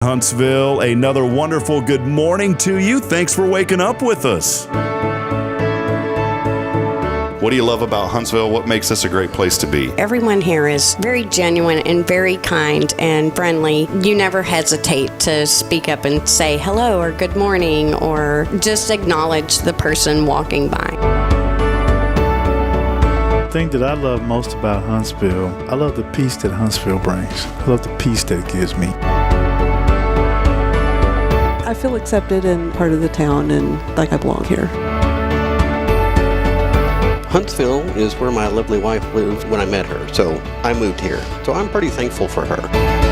Huntsville, another wonderful good morning to you. Thanks for waking up with us. What do you love about Huntsville? What makes this a great place to be? Everyone here is very genuine and very kind and friendly. You never hesitate to speak up and say hello or good morning or just acknowledge the person walking by. The thing that I love most about Huntsville, I love the peace that Huntsville brings. I love the peace that it gives me. I feel accepted and part of the town and like I belong here. Huntsville is where my lovely wife lived when I met her, so I moved here. So I'm pretty thankful for her.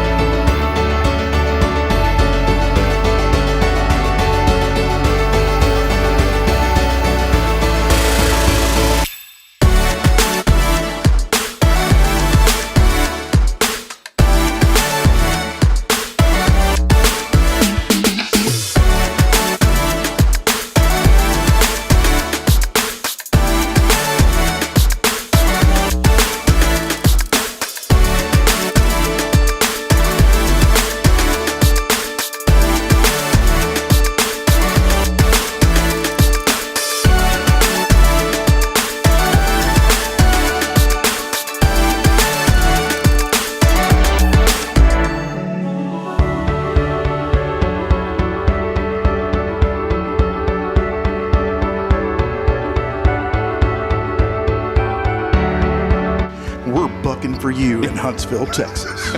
For you in Huntsville, Texas.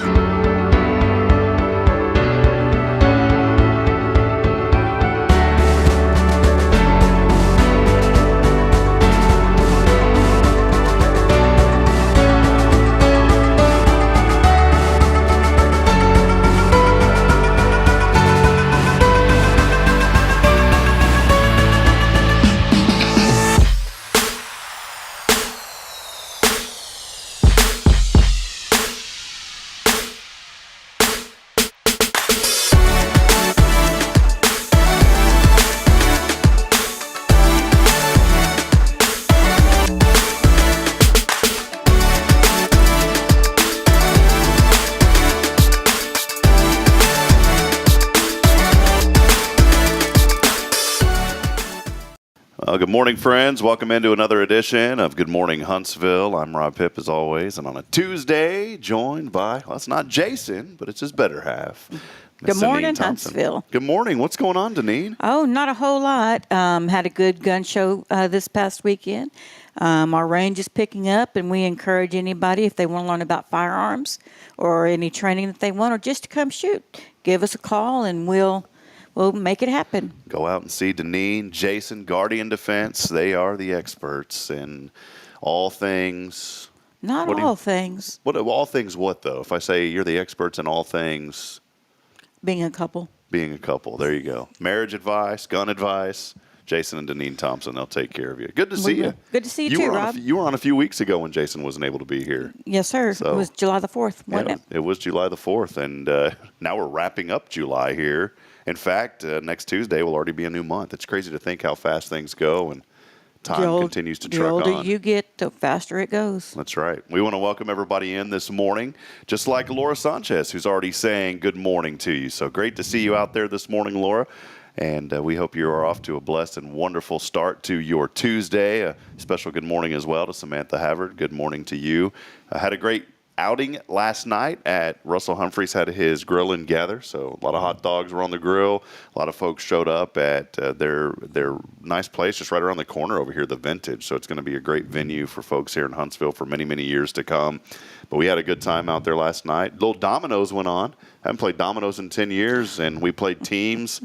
Good morning, friends. Welcome into another edition of Good Morning Huntsville. I'm Rob Pipp, as always, and on a Tuesday, joined by, well, it's not Jason, but it's his better half. Good morning, Deneane Thompson. Huntsville. Good morning. What's going on, Deneane? Oh, not a whole lot. Had a good gun show this past weekend. Our range is picking up, and we encourage anybody, if they want to learn about firearms or any training that they want, or just to come shoot, give us a call, and we'll make it happen. Go out and see Deneane, Jason, Guardian Defense. They are the experts in all things. Not all things. All things what, though? If I say you're the experts in all things. Being a couple. Being a couple. There you go. Marriage advice, gun advice. Jason and Deneane Thompson, they'll take care of you. Good to see you. Good to see you too, Rob. You were on a few weeks ago when Jason wasn't able to be here. Yes, sir. So, it was July the 4th, wasn't it? It was July the 4th, and now we're wrapping up July here. In fact, next Tuesday will already be a new month. It's crazy to think how fast things go, and time continues to truck on. The older you get, the faster it goes. That's right. We want to welcome everybody in this morning, just like Laura Sanchez, who's already saying good morning to you. So great to see you out there this morning, Laura. And we hope you are off to a blessed and wonderful start to your Tuesday. A special good morning as well to Samantha Havard. Good morning to you. I had a great outing last night at Russell Humphrey's, had his grill and gather. So a lot of hot dogs were on the grill. A lot of folks showed up at their nice place just right around the corner over here, the Vintage. So it's going to be a great venue for folks here in Huntsville for many, many years to come. But we had a good time out there last night. Little dominoes went on. I haven't played dominoes in 10 years, and we played teams.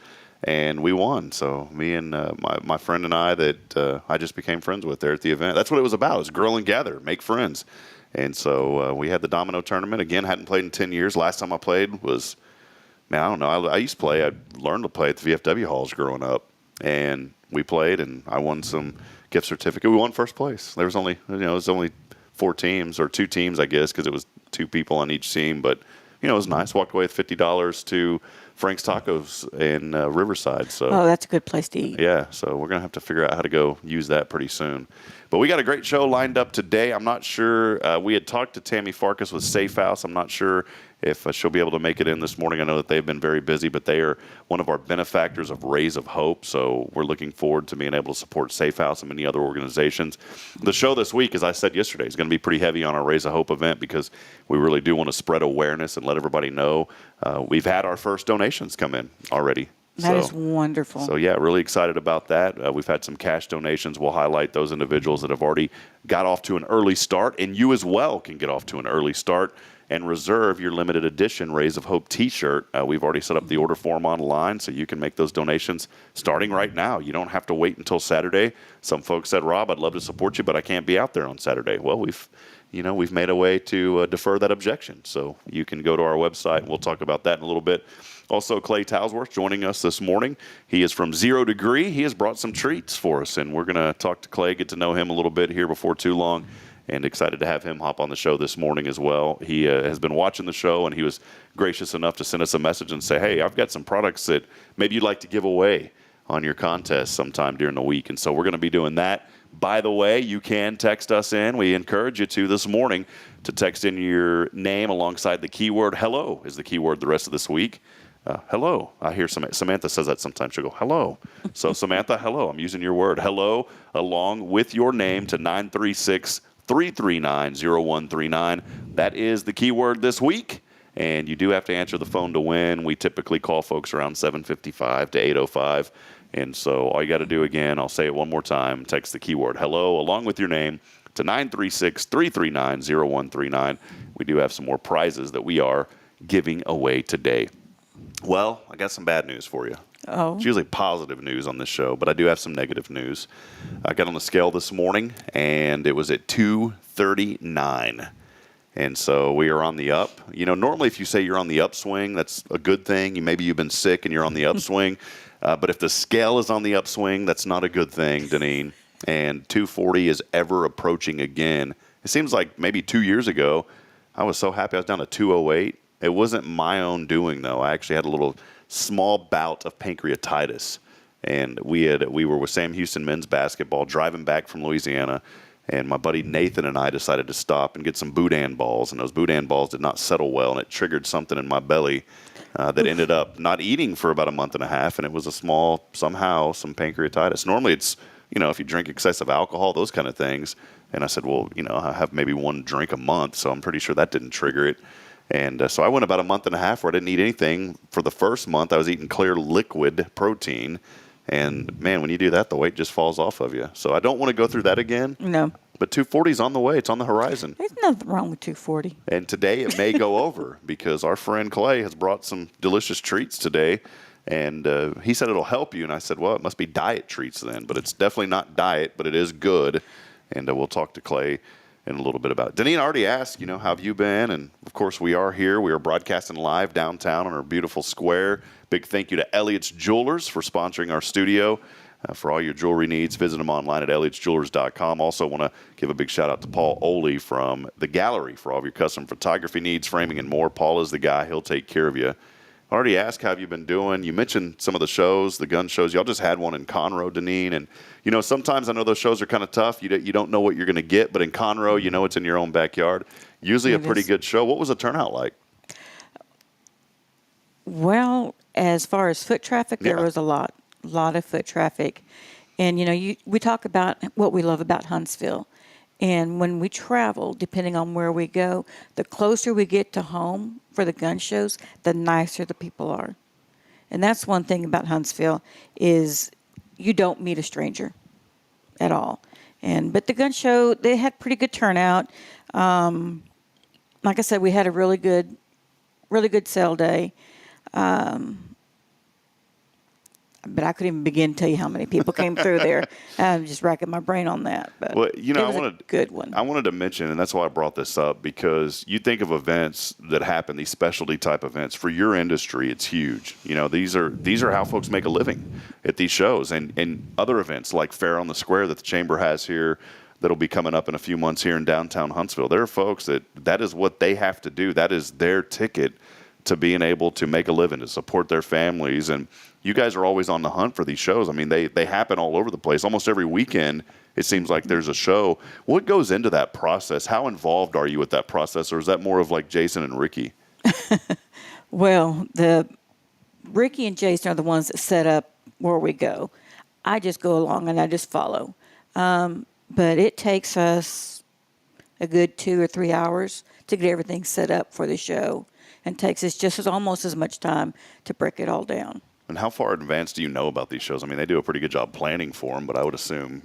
And we won. So me and my friend and I that I just became friends with there at the event. That's what it was about. It was grill and gather, make friends. And so we had the domino tournament. Again, hadn't played in 10 years. Last time I played was, man, I don't know. I used to play. I learned to play at the VFW halls growing up. And we played, and I won some gift certificate. We won first place. There was only, it was only 4 teams, or 2 teams, I guess, because it was 2 people on each team. But, it was nice. Walked away with $50 to Frank's Tacos in Riverside. So Oh, that's a good place to eat. yeah, so we're going to have to figure out how to go use that pretty soon. But we got a great show lined up today. I'm not sure. We had talked to Tammy Farkas with SAAFE. I'm not sure if she'll be able to make it in this morning. I know that they've been very busy, but they are one of our benefactors of Rays of Hope. So we're looking forward to being able to support SAAFE and many other organizations. The show this week, as I said yesterday, is going to be pretty heavy on our Rays of Hope event because we really do want to spread awareness and let everybody know. We've had our first donations come in already. That is wonderful. So, yeah, really excited about that. We've had some cash donations. We'll highlight those individuals that have already got off to an early start, and you as well can get off to an early start and reserve your limited edition Rays of Hope t-shirt. We've already set up the order form online, so you can make those donations starting right now. You don't have to wait until Saturday. Some folks said, Rob, I'd love to support you, but I can't be out there on Saturday. Well, we've made a way to defer that objection. So you can go to our website, and we'll talk about that in a little bit. Also, Clay Tausworthe joining us this morning. He is from 0 Degree. He has brought some treats for us, and we're going to talk to Clay, get to know him a little bit here before too long, and excited to have him hop on the show this morning as well. He has been watching the show, and he was gracious enough to send us a message and say, hey, I've got some products that maybe you'd like to give away on your contest sometime during the week, and so we're going to be doing that. By the way, you can text us in. We encourage you to this morning to text in your name alongside the keyword hello is the keyword the rest of this week. Hello. I hear Samantha says that sometimes. She'll go, hello. So, Samantha, hello. I'm using your word. Hello, along with your name to 936-339-0139. That is the keyword this week. And you do have to answer the phone to win. We typically call folks around 7:55 to 8:05. And so all you got to do, again, I'll say it one more time, text the keyword hello along with your name to 936-339-0139. We do have some more prizes that we are giving away today. Well, I got some bad news for you. Oh. It's usually positive news on this show, but I do have some negative news. I got on the scale this morning, and it was at 239. And so we are on the up. You know, normally if you say you're on the upswing, that's a good thing. Maybe you've been sick and you're on the upswing. But if the scale is on the upswing, that's not a good thing, Deneane. And 240 is ever approaching again. It seems like maybe 2 years ago, I was so happy I was down to 208. It wasn't my own doing, though. I actually had a little small bout of pancreatitis. And we were with Sam Houston men's basketball driving back from Louisiana. And my buddy Nathan and I decided to stop and get some boudin balls. And those boudin balls did not settle well, and it triggered something in my belly that ended up not eating for about a month and a half. And it was some pancreatitis. Normally it's, if you drink excessive alcohol, those kind of things. And I said, well, I have maybe one drink a month, so I'm pretty sure that didn't trigger it. And so I went about a month and a half where I didn't eat anything. For the first month, I was eating clear liquid protein. And, man, when you do that, the weight just falls off of you. So I don't want to go through that again. No. But 240 is on the way. It's on the horizon. There's nothing wrong with 240. And today it may go over because our friend Clay has brought some delicious treats today. And he said it'll help you. And I said, well, it must be diet treats then. But it's definitely not diet, but it is good. And we'll talk to Clay in a little bit about it. Deneane already asked, how have you been? And, of course, we are here. We are broadcasting live downtown on our beautiful square. Big thank you to Elliott's Jewelers for sponsoring our studio. For all your jewelry needs, visit them online at elliotsjewelers.com. Also want to give a big shout-out to Paul Oley from The Gallery for all of your custom photography needs, framing, and more. Paul is the guy. He'll take care of you. I already asked how have you been doing. You mentioned some of the shows, the gun shows. Y'all just had one in Conroe, Deneane. And, sometimes I know those shows are kind of tough. You don't know what you're going to get. But in Conroe, it's in your own backyard. Usually a pretty good show. What was the turnout like? Well, as far as foot traffic, there was a lot of foot traffic. And, we talk about what we love about Huntsville. And when we travel, depending on where we go, the closer we get to home for the gun shows, the nicer the people are. And that's one thing about Huntsville is you don't meet a stranger at all. But the gun show, they had pretty good turnout. Like I said, we had a really good sale day. But I couldn't even begin to tell you how many people came through there. I'm just racking my brain on that. But well, it was a good one. I wanted to mention, and that's why I brought this up, because you think of events that happen, these specialty type events for your industry, it's huge. These are how folks make a living at these shows, and other events like Fair on the Square that the Chamber has here that'll be coming up in a few months here in downtown Huntsville. There are folks that is what they have to do. That is their ticket to being able to make a living, to support their families. And you guys are always on the hunt for these shows. I mean, they happen all over the place. Almost every weekend, it seems like there's a show. What goes into that process? How involved are you with that process? Or is that more of like Jason and Ricky? Well, Ricky and Jason are the ones that set up where we go. I just go along and I just follow. But it takes us a good 2 or 3 hours to get everything set up for the show, and takes us almost as much time to break it all down. And how far in advance do you know about these shows? I mean, they do a pretty good job planning for them, but I would assume,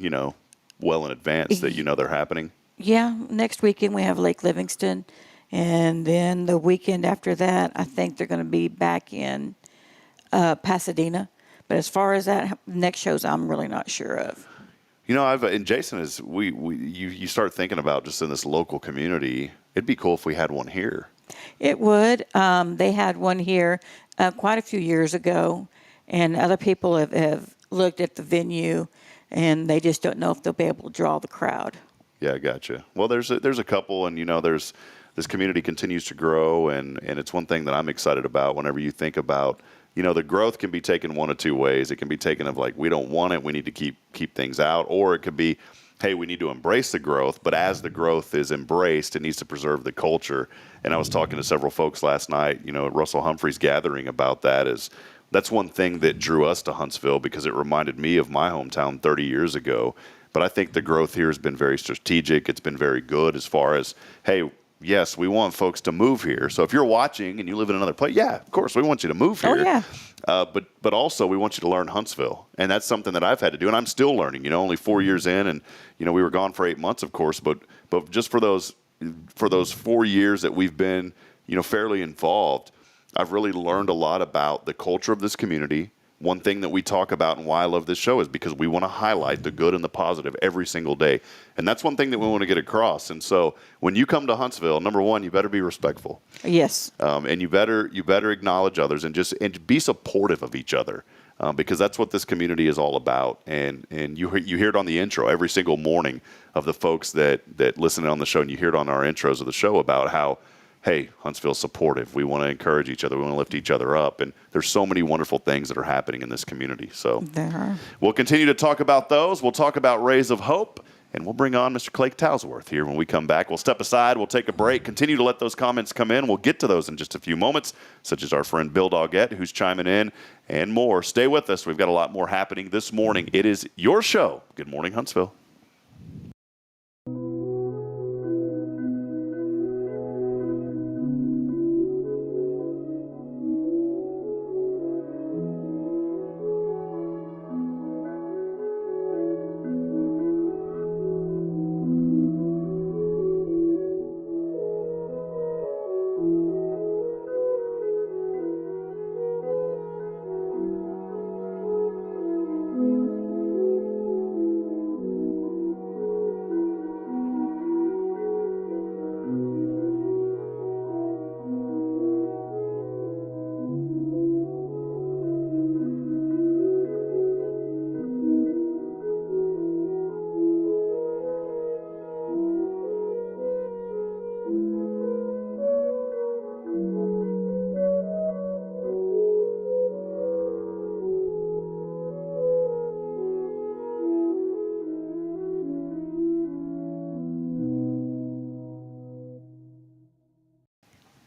well in advance that they're happening. Yeah, next weekend we have Lake Livingston, and then the weekend after that, I think they're going to be back in Pasadena. But as far as that next shows, I'm really not sure of. And Jason, you start thinking about just in this local community, it'd be cool if we had one here. It would. They had one here quite a few years ago, and other people have looked at the venue, and they just don't know if they'll be able to draw the crowd. Yeah, gotcha. Well, there's a couple, and there's this community continues to grow, and it's one thing that I'm excited about. Whenever you think about, the growth can be taken one of two ways. It can be taken of like, we don't want it, we need to keep things out, or it could be, hey, we need to embrace the growth, but as the growth is embraced, it needs to preserve the culture. And I was talking to several folks last night, at Russell Humphrey's gathering about that. That's one thing that drew us to Huntsville, because it reminded me of my hometown 30 years ago. But I think the growth here has been very strategic. It's been very good as far as, hey, yes, we want folks to move here. So if you're watching and you live in another place, yeah, of course, we want you to move here. Oh, yeah. But also we want you to learn Huntsville. And that's something that I've had to do, and I'm still learning, only 4 years in, and, we were gone for 8 months, of course, but just for those 4 years that we've been, fairly involved, I've really learned a lot about the culture of this community. One thing that we talk about and why I love this show is because we want to highlight the good and the positive every single day. And that's one thing that we want to get across. And so when you come to Huntsville, number one, you better be respectful. Yes. And you better acknowledge others and be supportive of each other. Because that's what this community is all about. And you hear it on the intro every single morning of the folks that listen on the show, and you hear it on our intros of the show about how, hey, Huntsville's supportive. We want to encourage each other. We want to lift each other up. And there's so many wonderful things that are happening in this community. So there are. We'll continue to talk about those. We'll talk about Rays of Hope. And we'll bring on Mr. Clay Tausworthe here when we come back. We'll step aside. We'll take a break. Continue to let those comments come in. We'll get to those in just a few moments, such as our friend Bill Doggett, who's chiming in, and more. Stay with us. We've got a lot more happening this morning. It is your show. Good morning, Huntsville.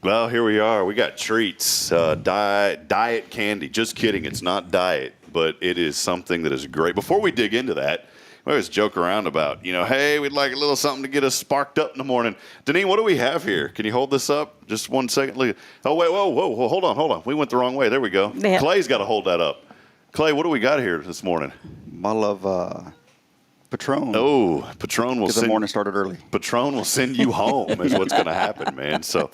Well, here we are. We got treats, diet candy. Just kidding. It's not diet, but it is something that is great. Before we dig into that, we always joke around about, hey, we'd like a little something to get us sparked up in the morning. Deneane, what do we have here? Can you hold this up? Just 1 second. Oh, wait, whoa, hold on. We went the wrong way. There we go. Yeah. Clay's got to hold that up. Clay, what do we got here this morning? Bottle of Patron. Oh, Patron will Because the morning started early. Patron will send you home is what's going to happen, man. So,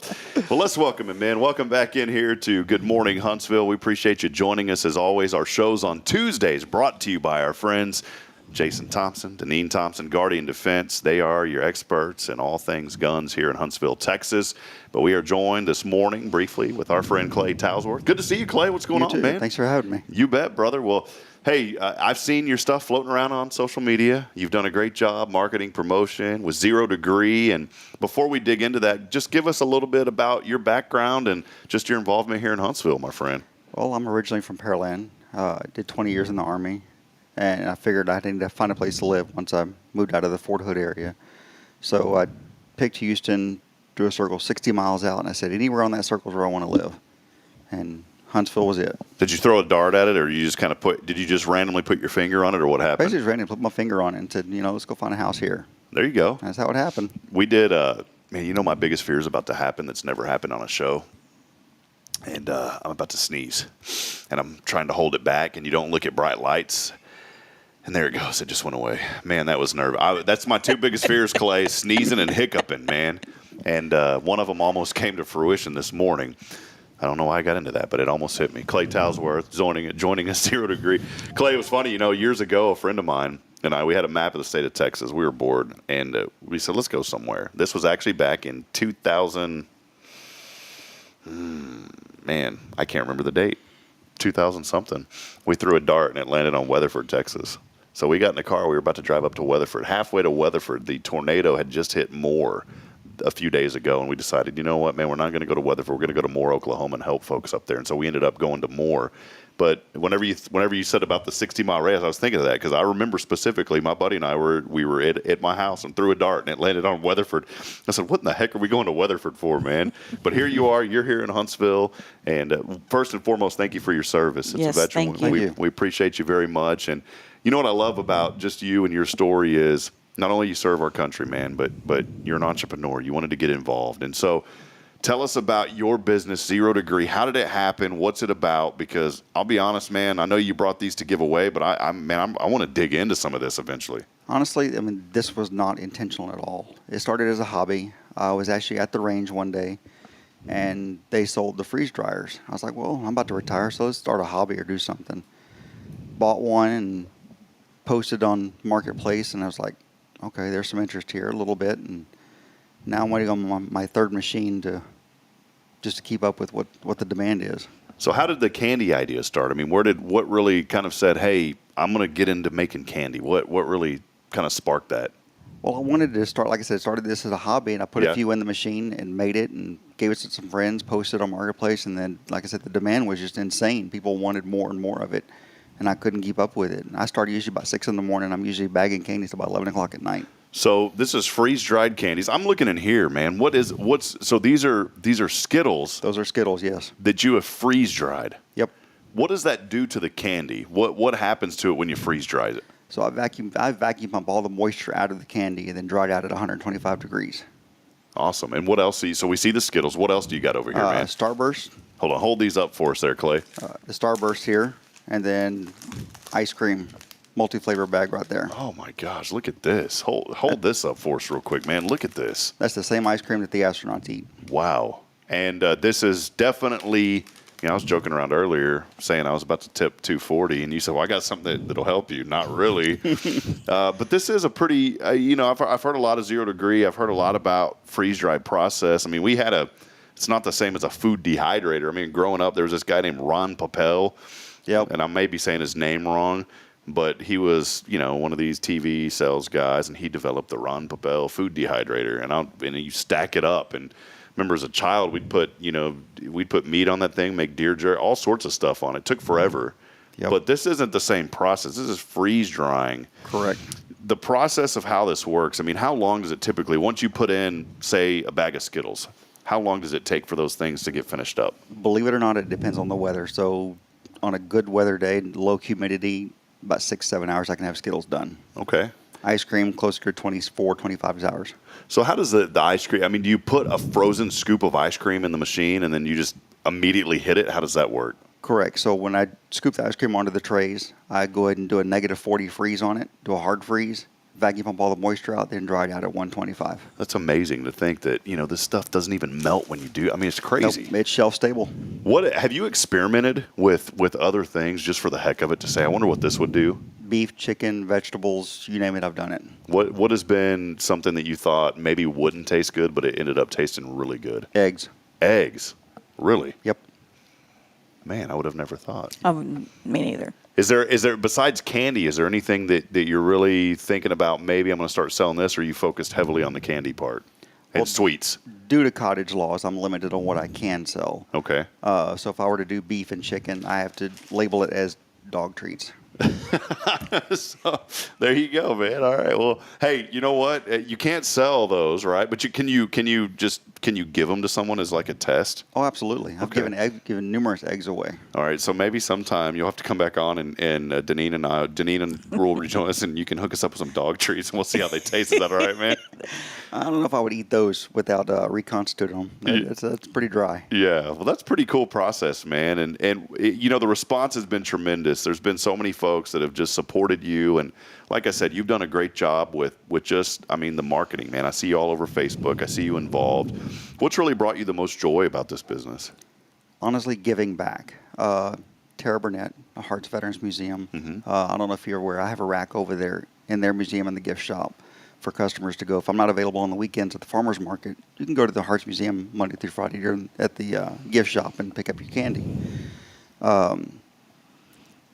well, let's welcome him, man. Welcome back in here to Good Morning Huntsville. We appreciate you joining us as always. Our show's on Tuesdays brought to you by our friends Jason Thompson, Deneane Thompson, Guardian Defense. They are your experts in all things guns here in Huntsville, Texas. But we are joined this morning briefly with our friend Clay Tausworthe. Good to see you, Clay. What's going You on, too. man? Thanks for having me. You bet, brother. Well, hey, I've seen your stuff floating around on social media. You've done a great job marketing promotion with 0 Degree. And before we dig into that, just give us a little bit about your background and just your involvement here in Huntsville, my friend. Well, I'm originally from Pearland. Did 20 years in the Army, and I figured I needed to find a place to live once I moved out of the Fort Hood area. So I picked Houston, drew a circle 60 miles out, and I said, anywhere on that circle is where I want to live. And Huntsville was it. Did you throw a dart at it, or you just kind of did you just randomly put your finger on it, or what happened? Basically, just randomly put my finger on it and said, let's go find a house here. There you go. That's how it happened. We did, man, my biggest fear is about to happen that's never happened on a show. And I'm about to sneeze. And I'm trying to hold it back, and you don't look at bright lights. And there it goes. It just went away. Man, that was nerve. That's my 2 biggest fears, Clay, sneezing and hiccuping, man. And one of them almost came to fruition this morning. I don't know why I got into that, but it almost hit me. Clay Tausworthe joining us 0 Degree. Clay, it was funny. Years ago, a friend of mine and we had a map of the state of Texas. We were bored, and we said, let's go somewhere. This was actually back in 2000. Man, I can't remember the date. 2000 something. We threw a dart, and it landed on Weatherford, Texas. So we got in the car. We were about to drive up to Weatherford. Halfway to Weatherford, the tornado had just hit Moore a few days ago, and we decided, you know what, man, we're not going to go to Weatherford. We're going to go to Moore, Oklahoma, and help folks up there. And so we ended up going to Moore. But whenever you said about the 60-mile radius, I was thinking of that because I remember specifically my buddy and I were at my house and threw a dart, and it landed on Weatherford. I said, what in the heck are we going to Weatherford for, man? But here you are. You're here in Huntsville. And first and foremost, thank you for your service. As Yes, a veteran, thank you. We appreciate you very much. And you know what I love about just you and your story is not only you serve our country, man, but you're an entrepreneur. You wanted to get involved. And so tell us about your business, 0 Degree. How did it happen? What's it about? Because I'll be honest, man, I know you brought these to give away, but I want to dig into some of this eventually. Honestly, this was not intentional at all. It started as a hobby. I was actually at the range one day, and they sold the freeze dryers. I was like, well, I'm about to retire, so let's start a hobby or do something. Bought one and posted on Marketplace, and I was like, okay, there's some interest here a little bit, and now I'm waiting on my third machine to keep up with what the demand is. So how did the candy idea start? I mean, what really kind of said, hey, I'm going to get into making candy? What really kind of sparked that? Well, I wanted to start, like I said, started this as a hobby, and I put a few in the machine and made it and gave it to some friends, posted on Marketplace, and then, like I said, the demand was just insane. People wanted more and more of it, and I couldn't keep up with it. And I started usually about 6 in the morning. I'm usually bagging candies about 11 o'clock at night. So this is freeze-dried candies. I'm looking in here, man. So these are Skittles. Those are Skittles, yes. That you have freeze-dried. Yep. What does that do to the candy? What happens to it when you freeze-dry it? So I vacuum pump all the moisture out of the candy and then dry it out at 125 degrees. Awesome. And what else? So we see the Skittles. What else do you got over here, man? Starburst. Hold on. Hold these up for us there, Clay. The Starburst here, and then ice cream. Multi-flavor bag right there. Oh my gosh, look at this. Hold this up for us real quick, man. Look at this. That's the same ice cream that the astronauts eat. Wow. And this is definitely, I was joking around earlier saying I was about to tip 240, and you said, well, I got something that'll help you. Not really. But this is a pretty, I've heard a lot of 0 Degree. I've heard a lot about freeze-dried process. I mean, it's not the same as a food dehydrator. I mean, growing up, there was this guy named Ron Papel. Yep. And I may be saying his name wrong. But he was, one of these TV sales guys, and he developed the Ron Papel food dehydrator. And you stack it up. And remember, as a child, we'd put meat on that thing, make deer jerky, all sorts of stuff on it. It took forever. Yep. But this isn't the same process. This is freeze drying. Correct. The process of how this works. I mean, how long does it typically, once you put in, say, a bag of Skittles, how long does it take for those things to get finished up? Believe it or not, it depends on the weather. So on a good weather day, low humidity, about 6-7 hours I can have Skittles done. Okay. Ice cream closer to 24, 25 hours. So how does the ice cream, I mean, do you put a frozen scoop of ice cream in the machine and then you just immediately hit it? How does that work? Correct. So when I scoop the ice cream onto the trays, I go ahead and do a -40 freeze on it, do a hard freeze, vacuum pump all the moisture out, then dry it out at 125. That's amazing to think that, this stuff doesn't even melt when you do. I mean, it's crazy. Nope, it's shelf stable. What have you experimented with other things just for the heck of it to say, I wonder what this would do? beef, chicken, vegetables, you name it, I've done it. What has been something that you thought maybe wouldn't taste good, but it ended up tasting really good? Eggs. Eggs, really? Yep. Man, I would have never thought. Me neither. Is there besides candy? Is there anything that you're really thinking about? Maybe I'm going to start selling this, or are you focused heavily on the candy part and sweets? Due to cottage laws, I'm limited on what I can sell. Okay. So if I were to do beef and chicken, I have to label it as dog treats. So there you go, man. All right. Well, hey, you know what? You can't sell those, right? But can you give them to someone as like a test? Oh, absolutely. I've given numerous eggs away. All right. So maybe sometime you'll have to come back on and Deneane and Rule rejoin us, and you can hook us up with some dog treats, and we'll see how they taste. Is that all right, man? I don't know if I would eat those without reconstituting them. It's pretty dry. Yeah, well, that's a pretty cool process, man. And the response has been tremendous. There's been so many folks that have just supported you. And like I said, you've done a great job with just, the marketing, man. I see you all over Facebook. I see you involved. What's really brought you the most joy about this business? Honestly, giving back. Tara Burnett, a Hearts Veterans Museum. Mm-hmm. I don't know if you're aware. I have a rack over there in their museum in the gift shop for customers to go. If I'm not available on the weekends at the farmer's market, you can go to the Hearts Museum Monday through Friday at the gift shop and pick up your candy.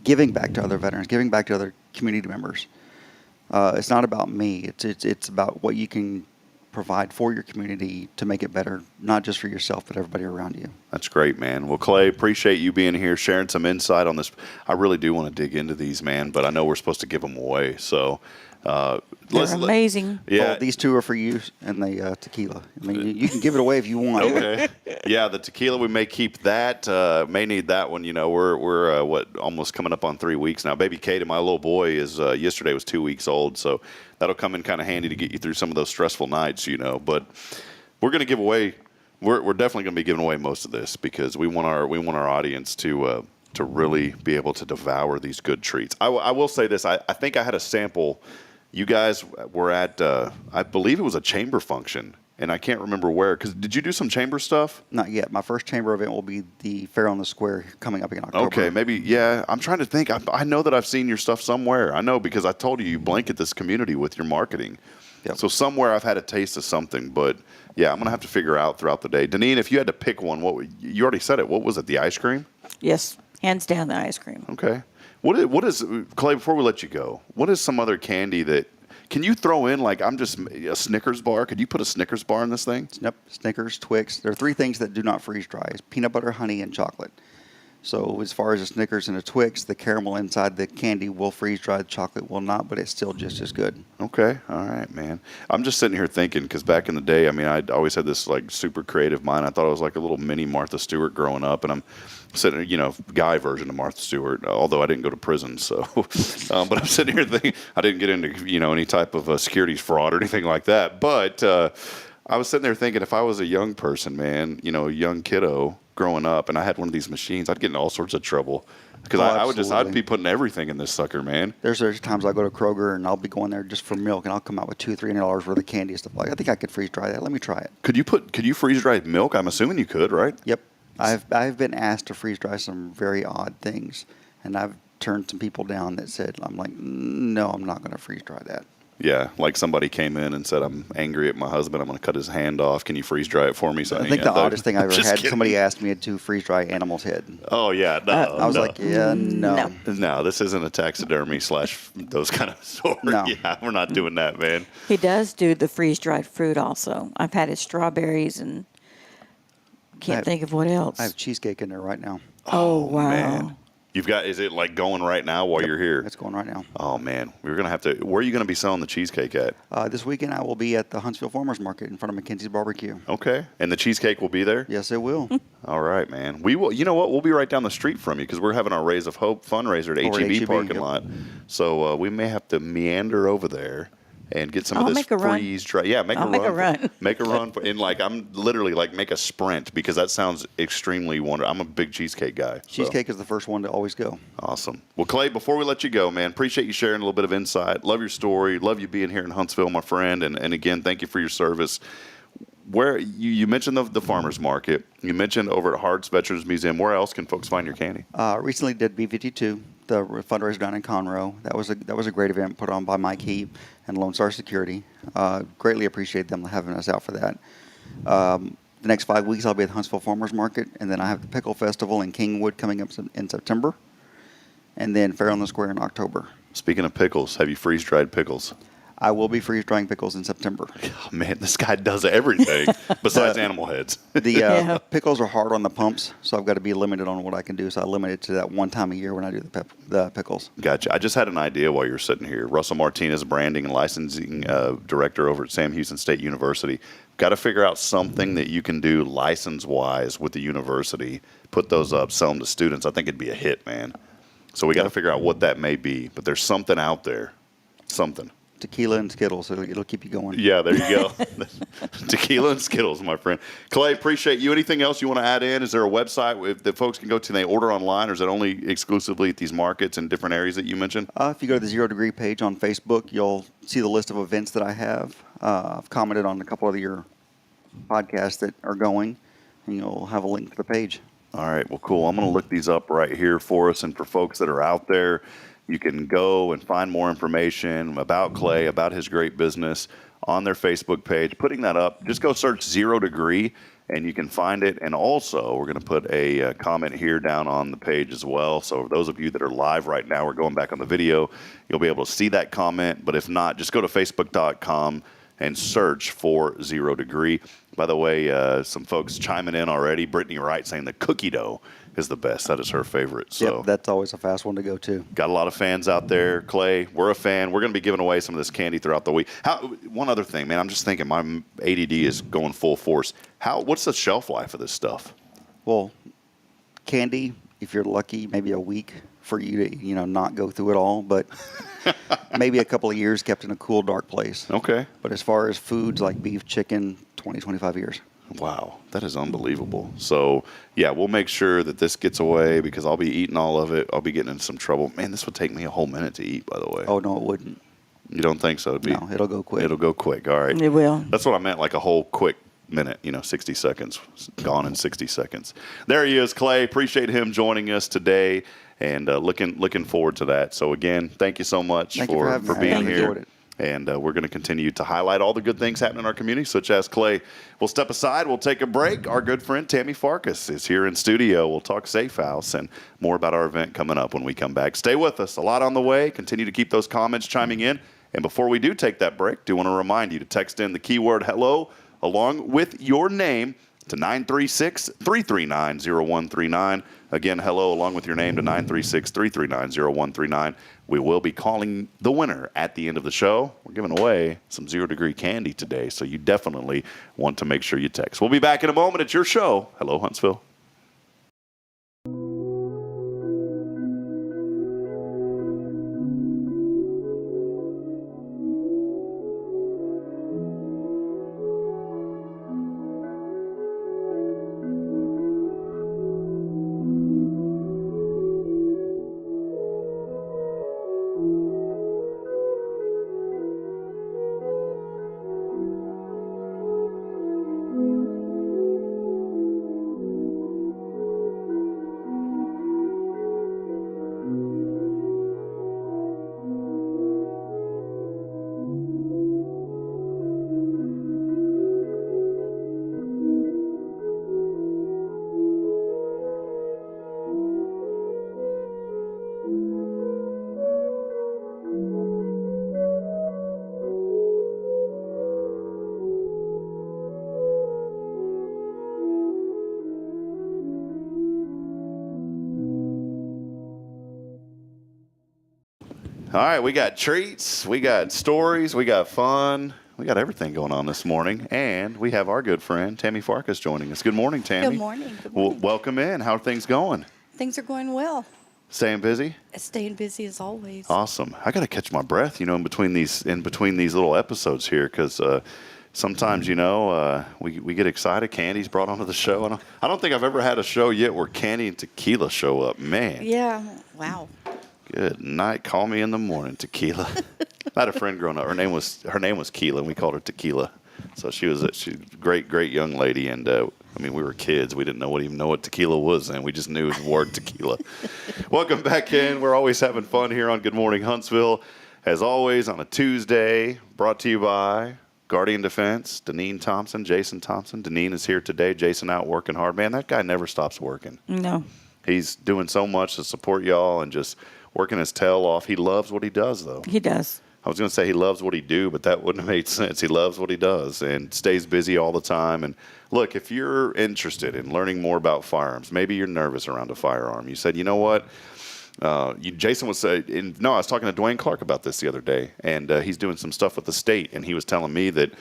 Giving back to other veterans, giving back to other community members. It's not about me. It's about what you can provide for your community to make it better, not just for yourself, but everybody around you. That's great, man. Well, Clay, appreciate you being here, sharing some insight on this. I really do want to dig into these, man, but I know we're supposed to give them away. So They're amazing. Yeah. Well, these two are for you and the tequila. You can give it away if you want. Okay. Yeah, the tequila, we may keep that. May need that one. We're almost coming up on 3 weeks now. Baby Kate, my little boy, is yesterday was 2 weeks old, so that'll come in kind of handy to get you through some of those stressful nights, But we're going to give away. We're definitely going to be giving away most of this because we want our audience to really be able to devour these good treats. I will say this. I think I had a sample. You guys were at, I believe it was a chamber function, and I can't remember where. Did you do some chamber stuff? Not yet. My first chamber event will be the Fair on the Square coming up in October. Okay, maybe, yeah. I'm trying to think. I know that I've seen your stuff somewhere. I know because I told you blanket this community with your marketing. Yep. So somewhere I've had a taste of something, but yeah, I'm going to have to figure out throughout the day. Deneane, if you had to pick one, you already said it. What was it, the ice cream? Yes, hands down the ice cream. Okay. What is Clay, before we let you go, what is some other candy that, can you throw in, a Snickers bar? Could you put a Snickers bar in this thing? Yep, Snickers, Twix. There are three things that do not freeze dry. It's peanut butter, honey, and chocolate. So as far as a Snickers and a Twix, the caramel inside the candy will freeze dry, the chocolate will not, but it's still just as good. Okay, all right, man. I'm just sitting here thinking, because back in the day, I always had this super creative mind. I thought I was like a little mini Martha Stewart growing up, and I'm sitting, guy version of Martha Stewart, although I didn't go to prison, so. But I'm sitting here thinking, I didn't get into, any type of securities fraud or anything like that. But I was sitting there thinking, if I was a young person, man, a young kiddo growing up, and I had one of these machines, I'd get in all sorts of trouble. Because I'd be putting everything in this sucker, man. There's times I go to Kroger and I'll be going there just for milk, and I'll come out with $200-$300 worth of candy and stuff like that. I think I could freeze dry that. Let me try it. Could you freeze dry milk? I'm assuming you could, right? Yep. I've been asked to freeze dry some very odd things, and I've turned some people down that said, I'm like, no, I'm not going to freeze dry that. Yeah, like somebody came in and said, I'm angry at my husband. I'm going to cut his hand off. Can you freeze dry it for me? So I think the oddest thing I've ever had, kidding. somebody asked me to freeze dry animal's head. Oh, yeah. No, I was like, yeah, no. No, this isn't a taxidermy / those kind of sort. No. Yeah, we're not doing that, man. He does do the freeze-dried fruit also. I've had his strawberries and can't think of what else. I have cheesecake in there right now. Oh, wow. Man. Is it going right now while you're here? It's going right now. Oh, man. We're going to have to, where are you going to be selling the cheesecake at? This weekend I will be at the Huntsville Farmers Market in front of Mackenzie's Barbecue. Okay. And the cheesecake will be there? Yes, it will. All right, man. We will. You know what? We'll be right down the street from you because we're having our Rays of Hope fundraiser at HEB parking lot. So we may have to meander over there and get some of this freeze dry. Yeah, make a run. Make a run. I'm literally make a sprint because that sounds extremely wonderful. I'm a big cheesecake guy. Cheesecake is the first one to always go. Awesome. Well, Clay, before we let you go, man, appreciate you sharing a little bit of insight. Love your story. Love you being here in Huntsville, my friend. And again, thank you for your service. Where you mentioned the farmers market, you mentioned over at Hearts Veterans Museum. Where else can folks find your candy? Recently did B-52, the fundraiser down in Conroe. That was a great event put on by Mike Heap and Lone Star Security. Greatly appreciate them having us out for that. The next 5 weeks I'll be at the Huntsville Farmers Market, and then I have the Pickle Festival in Kingwood coming up in September, and then Fair on the Square in October. Speaking of pickles, have you freeze-dried pickles? I will be freeze-drying pickles in September. Oh, man, this guy does everything besides animal heads. The pickles are hard on the pumps, so I've got to be limited on what I can do. So I limit it to that one time a year when I do the pickles. Gotcha. I just had an idea while you're sitting here. Russell Martinez, branding and licensing director over at Sam Houston State University. Got to figure out something that you can do license-wise with the university. Put those up, sell them to students. I think it'd be a hit, man. So we got to figure out what that may be. But there's something out there. Something. Tequila and Skittles, so it'll keep you going. Yeah, there you go. Tequila and Skittles, my friend. Clay, appreciate you. Anything else you want to add in? Is there a website that folks can go to and they order online, or is it only exclusively at these markets in different areas that you mentioned? If you go to the 0 Degree page on Facebook, you'll see the list of events that I have. I've commented on a couple of your podcasts that are going, and you'll have a link to the page. All right, well, cool. I'm going to look these up right here for us, and for folks that are out there, you can go and find more information about Clay, about his great business on their Facebook page. Putting that up, just go search 0 Degree, and you can find it. And also, we're going to put a comment here down on the page as well. So for those of you that are live right now, we're going back on the video, you'll be able to see that comment. But if not, just go to facebook.com and search for 0 Degree. By the way, some folks chiming in already. Brittany Wright saying the cookie dough is the best. That is her favorite. So yep, that's always a fast one to go to. Got a lot of fans out there. Clay, we're a fan. We're going to be giving away some of this candy throughout the week. One other thing, man. I'm just thinking my ADD is going full force. What's the shelf life of this stuff? Well, candy, if you're lucky, maybe a week for you to not go through it all, but maybe a couple of years kept in a cool, dark place. Okay. But as far as foods like beef, chicken, 20, 25 years. Wow, that is unbelievable. So, yeah, we'll make sure that this gets away because I'll be eating all of it. I'll be getting in some trouble. Man, this would take me a whole minute to eat, by the way. Oh, no, it wouldn't. You don't think so? No, it'll go quick. It'll go quick. All right. It will. That's what I meant, like a whole quick minute, 60 seconds. Gone in 60 seconds. There he is, Clay. Appreciate him joining us today and looking forward to that. So, again, thank you so much for being here. Enjoyed it. And we're going to continue to highlight all the good things happening in our community, such as Clay. We'll step aside. We'll take a break. Our good friend Tammy Farkas is here in studio. We'll talk SAAFE House and more about our event coming up when we come back. Stay with us. A lot on the way. Continue to keep those comments chiming in. And before we do take that break, do want to remind you to text in the keyword hello along with your name to 936-339-0139. Again, hello along with your name to 936-339-0139. We will be calling the winner at the end of the show. We're giving away some 0 Degree candy today, so you definitely want to make sure you text. We'll be back in a moment. It's your show. Hello, Huntsville. All right, we got treats, we got stories, we got fun, we got everything going on this morning, and we have our good friend Tammy Farkas joining us. Good morning, Tammy. Good morning. Good morning. Well, welcome in. How are things going? Things are going well. Staying busy? Staying busy as always. Awesome. I got to catch my breath, in between these little episodes here, because sometimes, we get excited. Candy's brought onto the show. I don't think I've ever had a show yet where candy and tequila show up. Man. Yeah. Wow. Good night. Call me in the morning. Tequila. I had a friend growing up. Her name was Keela, and we called her Tequila. So she's a great young lady, and I mean, we were kids. We didn't even know what tequila was, and we just knew the word tequila. Welcome back in. We're always having fun here on Good Morning Huntsville. As always, on a Tuesday, brought to you by Guardian Defense, Deneane Thompson, Jason Thompson. Deneane is here today. Jason out working hard. Man, that guy never stops working. No. He's doing so much to support y'all and just working his tail off. He loves what he does, though. He does. I was going to say he loves what he do, but that wouldn't have made sense. He loves what he does and stays busy all the time. And look, if you're interested in learning more about firearms, maybe you're nervous around a firearm. You said, you know what? Jason was saying, I was talking to Dwayne Clark about this the other day, and he's doing some stuff with the state, and he was telling me that,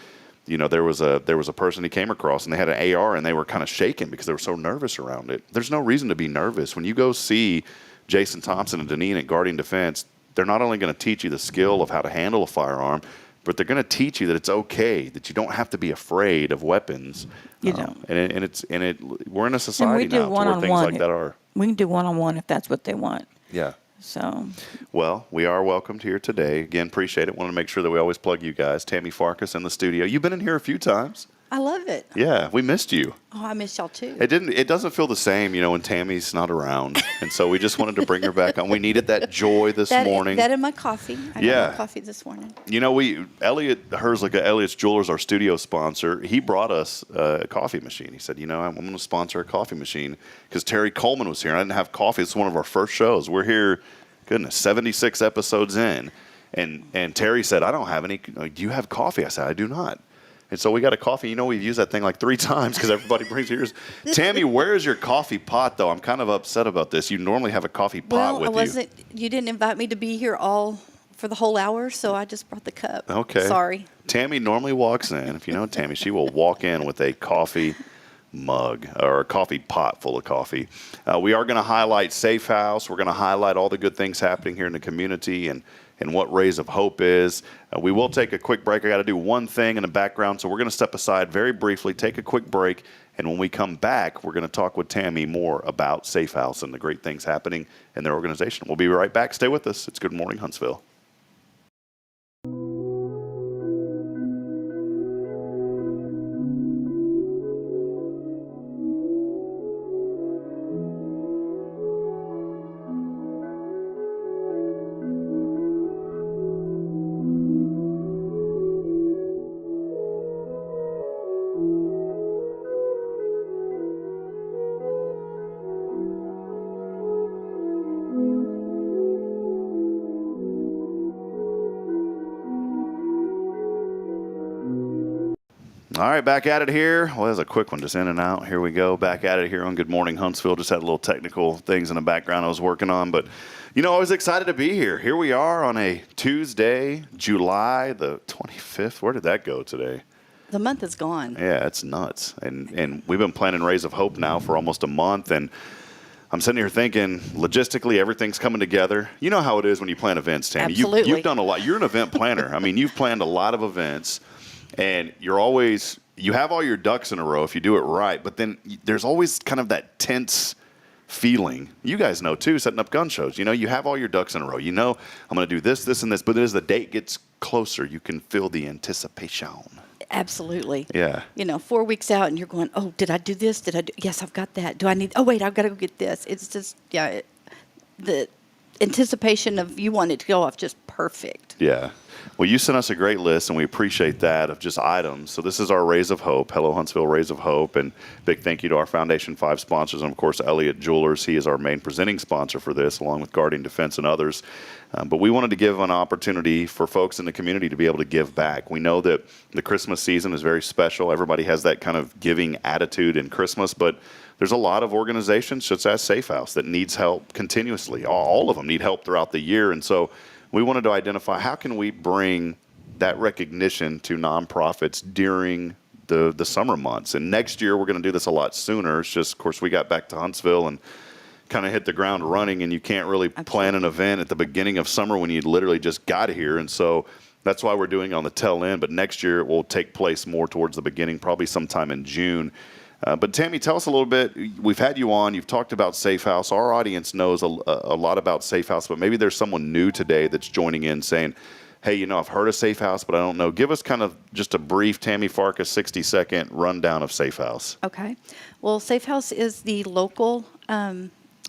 there was a person he came across, and they had an AR, and they were kind of shaking because they were so nervous around it. There's no reason to be nervous. When you go see Jason Thompson and Deneane at Guardian Defense, they're not only going to teach you the skill of how to handle a firearm, but they're going to teach you that it's okay, that you don't have to be afraid of weapons. You don't. We're in a society now where things like that are. We can do one-on-one if that's what they want. Yeah. So. Well, we are welcomed here today. Again, appreciate it. Want to make sure that we always plug you guys. Tammy Farkas in the studio. You've been in here a few times. I love it. Yeah, we missed you. Oh, I miss y'all too. It doesn't feel the same, when Tammy's not around. And so we just wanted to bring her back on. We needed that joy this morning. That and my coffee. I got my coffee this morning. Elliot Herzliga, Elliot's Jewelers, our studio sponsor, he brought us a coffee machine. He said, I'm going to sponsor a coffee machine because Terry Coleman was here. And I didn't have coffee. It's one of our first shows. We're here, 76 episodes in. And Terry said, I don't have any. Do you have coffee? I said, I do not. And so we got a coffee. We've used that thing like 3 times because everybody brings yours. Tammy, where's your coffee pot, though? I'm kind of upset about this. You normally have a coffee pot with you. You didn't invite me to be here for the whole hour, so I just brought the cup. Okay. Sorry. Tammy normally walks in. If you know Tammy, she will walk in with a coffee mug or a coffee pot full of coffee. We are going to highlight SAAFE House. We're going to highlight all the good things happening here in the community and what Rays of Hope is. We will take a quick break. I got to do one thing in the background, so we're going to step aside very briefly, take a quick break, and when we come back, we're going to talk with Tammy more about SAAFE House and the great things happening in their organization. We'll be right back. Stay with us. It's Good Morning Huntsville. All right, back at it here. Well, there's a quick one, just in and out. Here we go. Back at it here on Good Morning Huntsville. Just had a little technical things in the background I was working on. But, I was excited to be here. Here we are on a Tuesday, July the 25th. Where did that go today? The month is gone. Yeah, it's nuts. And we've been planning Rays of Hope now for almost a month. And I'm sitting here thinking, logistically, everything's coming together. You know how it is when you plan events, Tammy. Absolutely. You've done a lot. You're an event planner. I mean, you've planned a lot of events. And you have all your ducks in a row if you do it right, but then there's always kind of that tense feeling. You guys know, too, setting up gun shows. You have all your ducks in a row. I'm going to do this, this, and this, but as the date gets closer, you can feel the anticipation. Absolutely. Yeah. 4 weeks out, and you're going, oh, did I do this? Yes, I've got that. Wait, I've got to go get this. It's just, the anticipation of you want it to go off just perfect. Yeah. Well, you sent us a great list, and we appreciate that, of just items. So this is our Rays of Hope. Hello, Huntsville Rays of Hope. And big thank you to our Foundation 5 sponsors. And, of course, Elliot Jewelers. He is our main presenting sponsor for this, along with Guardian Defense and others. But we wanted to give an opportunity for folks in the community to be able to give back. We know that the Christmas season is very special. Everybody has that kind of giving attitude in Christmas. But there's a lot of organizations, such as SAAFE House, that needs help continuously. All of them need help throughout the year. And so we wanted to identify how can we bring that recognition to nonprofits during the summer months. And next year, we're going to do this a lot sooner. It's just, of course, we got back to Huntsville and kind of hit the ground running, and you can't really plan an event at the beginning of summer when you literally just got here. And so that's why we're doing it on the tail end. But next year, it will take place more towards the beginning, probably sometime in June. But Tammy, tell us a little bit. We've had you on. You've talked about SAAFE House. Our audience knows a lot about SAAFE House, but maybe there's someone new today that's joining in saying, hey, I've heard of Safe House, but I don't know. Give us kind of just a brief Tammy Farkas 60-second rundown of Safe House. Okay. Well, Safe House is the local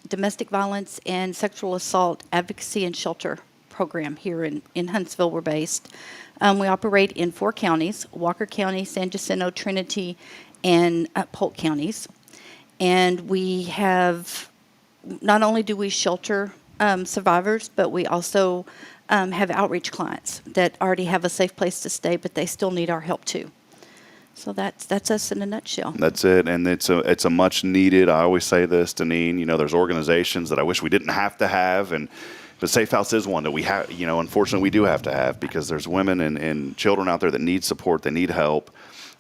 domestic violence and sexual assault advocacy and shelter program here in Huntsville. We're based. We operate in 4 counties: Walker County, San Jacinto, Trinity, and Polk counties. And we have, not only do we shelter survivors, but we also have outreach clients that already have a safe place to stay, but they still need our help too. So that's us in a nutshell. That's it, and it's a much needed. I always say this, Deneane. There's organizations that I wish we didn't have to have, but Safe House is one that we have. Unfortunately, we do have to have, because there's women and children out there that need support, that need help,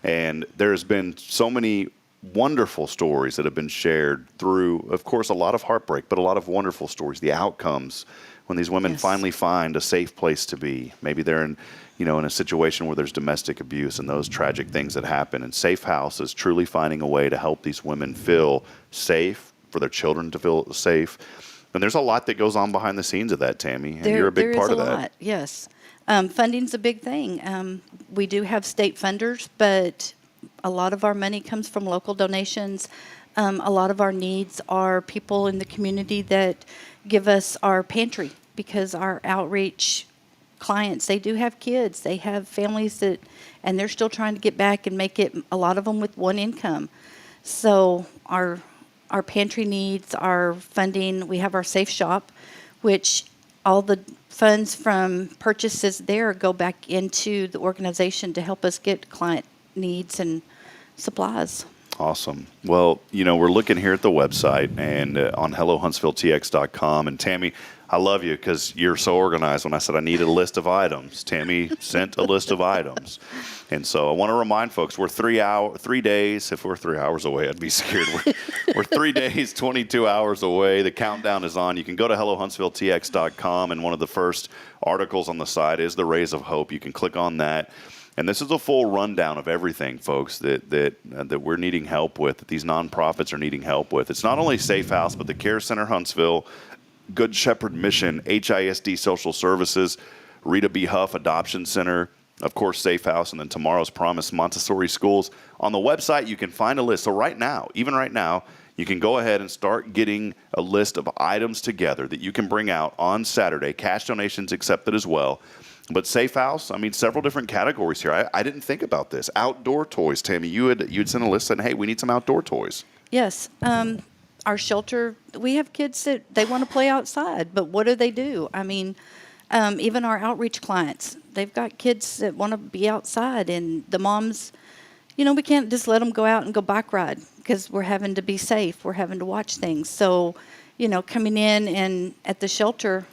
and there's been so many wonderful stories that have been shared through, of course, a lot of heartbreak, but a lot of wonderful stories. The outcomes when these women finally find a safe place to be. Maybe they're in a situation where there's domestic abuse and those tragic things that happen. And Safe House is truly finding a way to help these women feel safe, for their children to feel safe. And there's a lot that goes on behind the scenes of that, Tammy, and you're a big part of that. There is a lot, yes. Funding's a big thing. We do have state funders, but a lot of our money comes from local donations. A lot of our needs are people in the community that give us our pantry, because our outreach clients, they do have kids, they have families and they're still trying to get back and make it, a lot of them with one income. So our pantry needs, our funding, we have our Safe Shop, which all the funds from purchases there go back into the organization to help us get client needs and supplies. Awesome. Well, we're looking here at the website and on HelloHuntsvilleTX.com. And Tammy, I love you because you're so organized. When I said I needed a list of items, Tammy sent a list of items. And so I want to remind folks, we're 3 days. If we're 3 hours away, I'd be scared. We're 3 days, 22 hours away. The countdown is on. You can go to HelloHuntsvilleTX.com, and one of the first articles on the site is the Rays of Hope. You can click on that. And this is a full rundown of everything, folks, that we're needing help with, that these nonprofits are needing help with. It's not only Safe House, but the Care Center Huntsville, Good Shepherd Mission, HISD Social Services, Rita B. Huff Adoption Center, of course, Safe House, and then Tomorrow's Promise Montessori Schools. On the website, you can find a list. So right now, even right now, you can go ahead and start getting a list of items together that you can bring out on Saturday. Cash donations accepted as well. But Safe House, several different categories here. I didn't think about this. Outdoor toys, Tammy, you'd sent a list saying, hey, we need some outdoor toys. Yes. Our shelter, we have kids that they want to play outside, but what do? Even our outreach clients, they've got kids that want to be outside, and the moms, we can't just let them go out and go bike ride because we're having to be safe. We're having to watch things. So, coming in and at the shelter,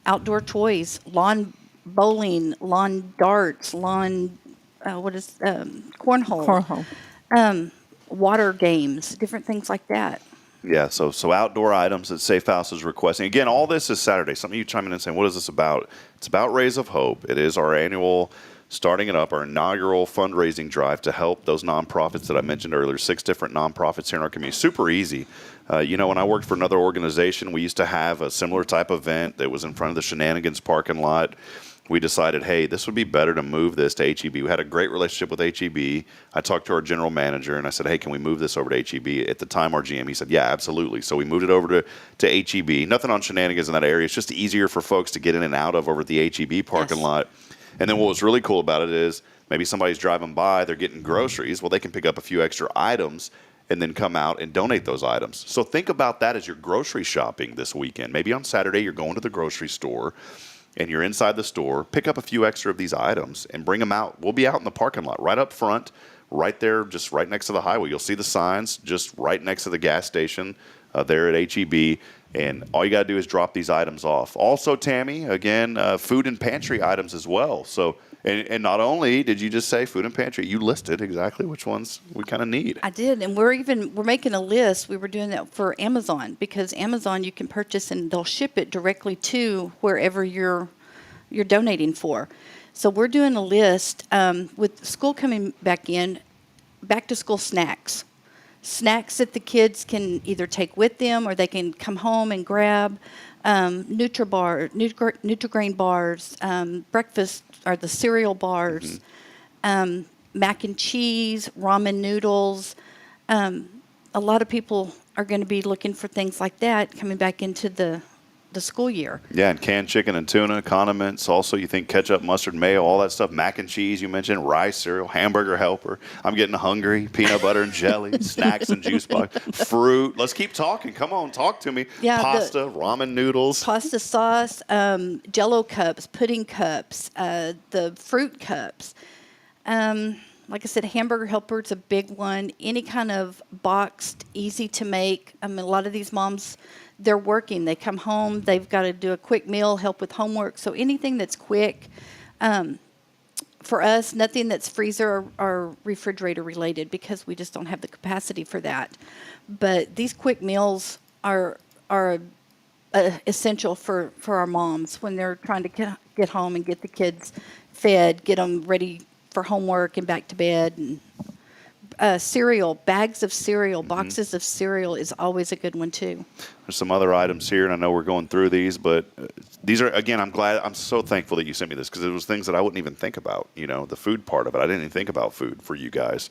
outdoor toys, lawn bowling, lawn darts, cornhole, water games, different things like that. Yeah, so outdoor items that Safe House is requesting. Again, all this is Saturday. Some of you chiming in and saying, what is this about? It's about Rays of Hope. It is our annual, starting it up, our inaugural fundraising drive to help those nonprofits that I mentioned earlier, 6 different nonprofits here in our community. Super easy. When I worked for another organization, we used to have a similar type event that was in front of the Shenanigans parking lot. We decided, hey, this would be better to move this to HEB. We had a great relationship with HEB. I talked to our general manager, and I said, hey, can we move this over to HEB? At the time, our GM, he said, yeah, absolutely. So we moved it over to HEB. Nothing on Shenanigans in that area. It's just easier for folks to get in and out of over at the HEB parking lot. And then what was really cool about it is maybe somebody's driving by, they're getting groceries. Well, they can pick up a few extra items and then come out and donate those items. So think about that as you're grocery shopping this weekend. Maybe on Saturday, you're going to the grocery store, and you're inside the store, pick up a few extra of these items and bring them out. We'll be out in the parking lot, right up front, right there, just right next to the highway. You'll see the signs just right next to the gas station there at HEB, and all you got to do is drop these items off. Also, Tammy, again, food and pantry items as well. So, and not only did you just say food and pantry, you listed exactly which ones we kind of need. I did, and we're making a list. We were doing that for Amazon, because Amazon you can purchase and they'll ship it directly to wherever you're donating for. So we're doing a list with school coming back in, back to school snacks. snacks that the kids can either take with them or they can come home and grab. Nutri-Grain bars, breakfast or the cereal bars, mac and cheese, ramen noodles. A lot of people are going to be looking for things like that coming back into the school year. Yeah, and canned chicken and tuna, condiments. Also, you think ketchup, mustard, mayo, all that stuff. Mac and cheese, you mentioned, rice, cereal, hamburger helper. I'm getting hungry. Peanut butter and jelly, snacks and juice box, fruit. Let's keep talking. Come on, talk to me. Yeah, pasta, ramen noodles. Pasta sauce, Jell-O cups, pudding cups, the fruit cups. Like I said, hamburger helper is a big one. Any kind of boxed, easy to make. I mean, a lot of these moms, they're working. They come home. They've got to do a quick meal, help with homework. So anything that's quick. For us, nothing that's freezer or refrigerator related because we just don't have the capacity for that. But these quick meals are essential for our moms when they're trying to get home and get the kids fed, get them ready for homework and back to bed. And cereal, bags of cereal, boxes of cereal is always a good one too. There's some other items here, and I know we're going through these, but these are, again, I'm so thankful that you sent me this because it was things that I wouldn't even think about, the food part of it. I didn't even think about food for you guys.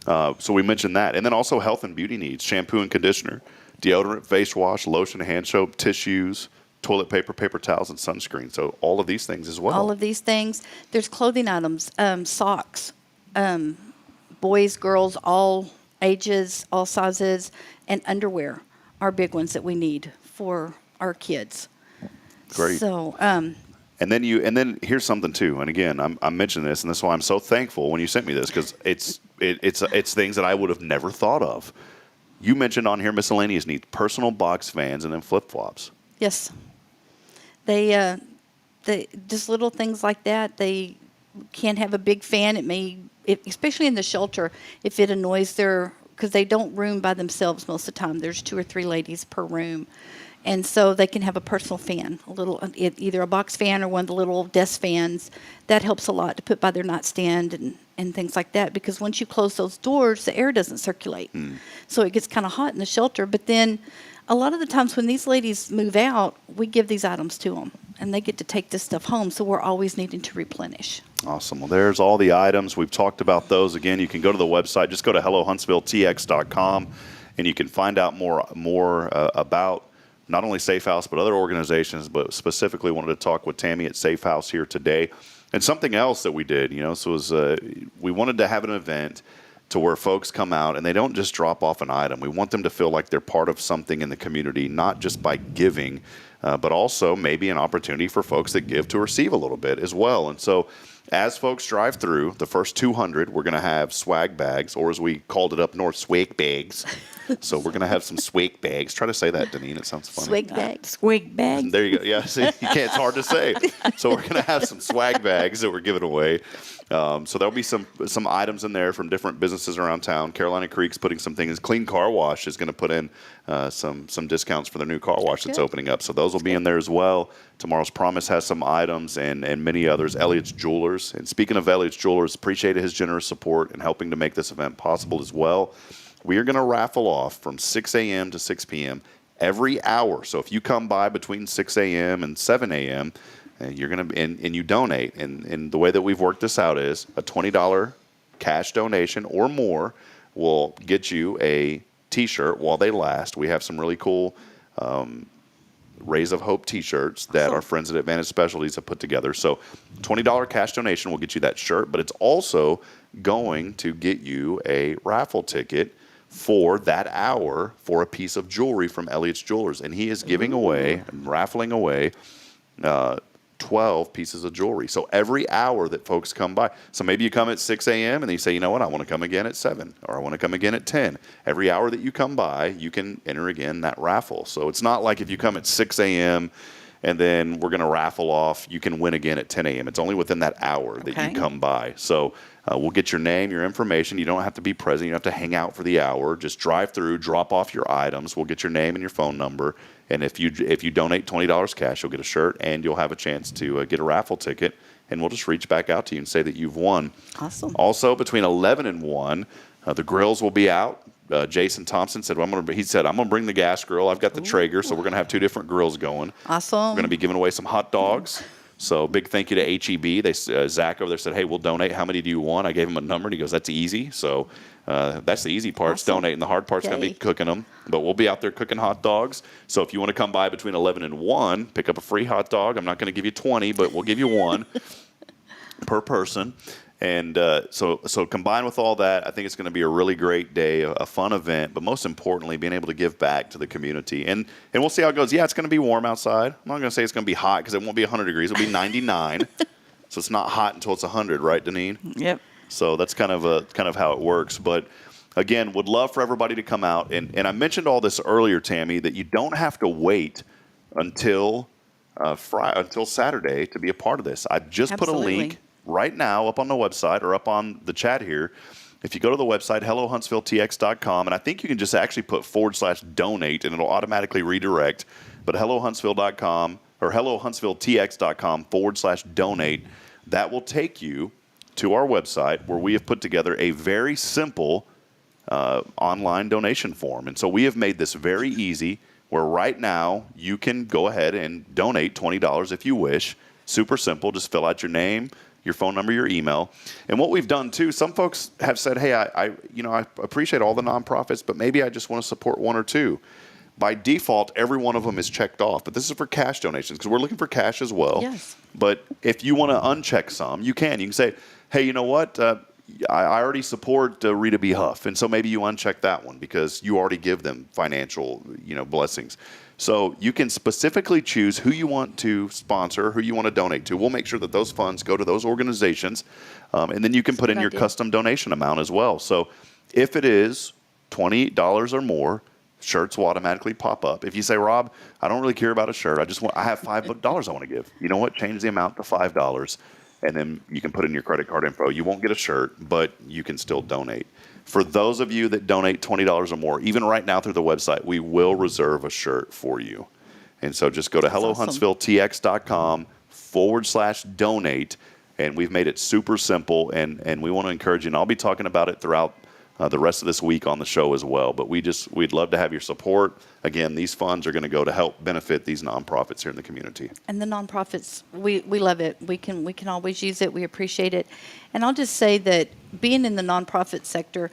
So we mentioned that. And then also health and beauty needs, shampoo and conditioner, deodorant, face wash, lotion, hand soap, tissues, toilet paper, paper towels, and sunscreen. So all of these things as well. All of these things. There's clothing items, socks, boys, girls, all ages, all sizes, and underwear are big ones that we need for our kids. Great. So, and then here's something too. And again, I'm mentioning this, and that's why I'm so thankful when you sent me this because it's things that I would have never thought of. You mentioned on here miscellaneous needs, personal box fans, and then flip flops. yes, they just little things like that. They can't have a big fan. It may, especially in the shelter, if it annoys because they don't room by themselves most of the time. There's 2 or 3 ladies per room. And so they can have a personal fan, either a box fan or one of the little desk fans. That helps a lot to put by their nightstand and things like that because once you close those doors, the air doesn't circulate. So it gets kind of hot in the shelter. But then a lot of the times when these ladies move out, we give these items to them, and they get to take this stuff home, so we're always needing to replenish. Awesome. Well, there's all the items. We've talked about those. Again, you can go to the website. Just go to hellohuntsvilletx.com, and you can find out more about not only Safe House, but other organizations, but specifically wanted to talk with Tammy at Safe House here today. And something else that we did, we wanted to have an event to where folks come out and they don't just drop off an item. We want them to feel like they're part of something in the community, not just by giving, but also maybe an opportunity for folks that give to receive a little bit as well. And so as folks drive through, the first 200, we're going to have swag bags, or as we called it up north, swag bags. So we're going to have some swag bags. Try to say that, Deneane. It sounds funny. Swag bags. Swig bags. There you go. Yeah, see, you can't. It's hard to say. So we're going to have some swag bags that we're giving away. So there'll be some items in there from different businesses around town. Carolina Creek's putting some things. Clean Car Wash is going to put in some discounts for their new car wash that's opening up. So those will be in there as well. Tomorrow's Promise has some items and many others. Elliott's Jewelers. And speaking of Elliott's Jewelers, appreciated his generous support in helping to make this event possible as well. We are going to raffle off from 6 a.m. to 6 p.m. every hour. So if you come by between 6 a.m. and 7 a.m., you're going to and you donate. And the way that we've worked this out is a $20 cash donation or more will get you a T-shirt while they last. We have some really cool Rays of Hope T-shirts that our friends at Advantage Specialties have put together. So $20 cash donation will get you that shirt, but it's also going to get you a raffle ticket for that hour for a piece of jewelry from Elliott's Jewelers. And he is giving away and raffling away 12 pieces of jewelry. So every hour that folks come by. So maybe you come at 6 a.m. and you say, you know what, I want to come again at 7 or I want to come again at 10. Every hour that you come by, you can enter again that raffle. So it's not like if you come at 6 a.m. and then we're going to raffle off, you can win again at 10 a.m. It's only within that hour that you come by. So we'll get your name, your information. You don't have to be present. You don't have to hang out for the hour. Just drive through, drop off your items. We'll get your name and your phone number. And if you donate $20 cash, you'll get a shirt and you'll have a chance to get a raffle ticket. And we'll just reach back out to you and say that you've won. Awesome. Also, between 11 and 1, the grills will be out. Jason Thompson said, well, he said, I'm going to bring the gas grill. I've got the Traeger, so we're going to have 2 different grills going. Awesome. We're going to be giving away some hot dogs. So big thank you to HEB. They Zach over there said, hey, we'll donate. How many do you want? I gave him a number, and he goes, that's easy. So that's the easy part. It's donating. The hard part's going to be cooking them. But we'll be out there cooking hot dogs. So if you want to come by between 11 and 1, pick up a free hot dog. I'm not going to give you 20, but we'll give you 1 per person. And so combined with all that, I think it's going to be a really great day, a fun event, but most importantly, being able to give back to the community. And we'll see how it goes. Yeah, it's going to be warm outside. I'm not going to say it's going to be hot because it won't be 100 degrees. It'll be 99. So it's not hot until it's 100, right, Deneane? Yep. So that's kind of how it works. But again, would love for everybody to come out. And I mentioned all this earlier, Tammy, that you don't have to wait until Saturday to be a part of this. I just put a link right now up on the website or up on the chat here. If you go to the website, hellohuntsvilletx.com, and I think you can just actually put /donate, and it'll automatically redirect. But hellohuntsville.com or hellohuntsvilletx.com /donate, that will take you to our website where we have put together a very simple online donation form. And so we have made this very easy, where right now you can go ahead and donate $20 if you wish. Super simple. Just fill out your name, your phone number, your email. And what we've done too, some folks have said, hey, I appreciate all the nonprofits, but maybe I just want to support 1 or 2. By default, every one of them is checked off, but this is for cash donations because we're looking for cash as well. Yes. But if you want to uncheck some, you can. You can say, hey, you know what? I already support Rita B. Huff, and so maybe you uncheck that one because you already give them financial, blessings. So you can specifically choose who you want to sponsor, who you want to donate to. We'll make sure that those funds go to those organizations, and then you can put in your custom donation amount as well. So if it is $20 or more, shirts will automatically pop up. If you say, Rob, I don't really care about a shirt. I have $5 I want to give. You know what? Change the amount to $5, and then you can put in your credit card info. You won't get a shirt, but you can still donate. For those of you that donate $20 or more, even right now through the website, we will reserve a shirt for you. And so just go to hellohuntsvilletx.com /donate, and we've made it super simple, and we want to encourage you. And I'll be talking about it throughout the rest of this week on the show as well. But we'd love to have your support. Again, these funds are going to go to help benefit these nonprofits here in the community. And the nonprofits, we love it. We can always use it. We appreciate it. And I'll just say that being in the nonprofit sector,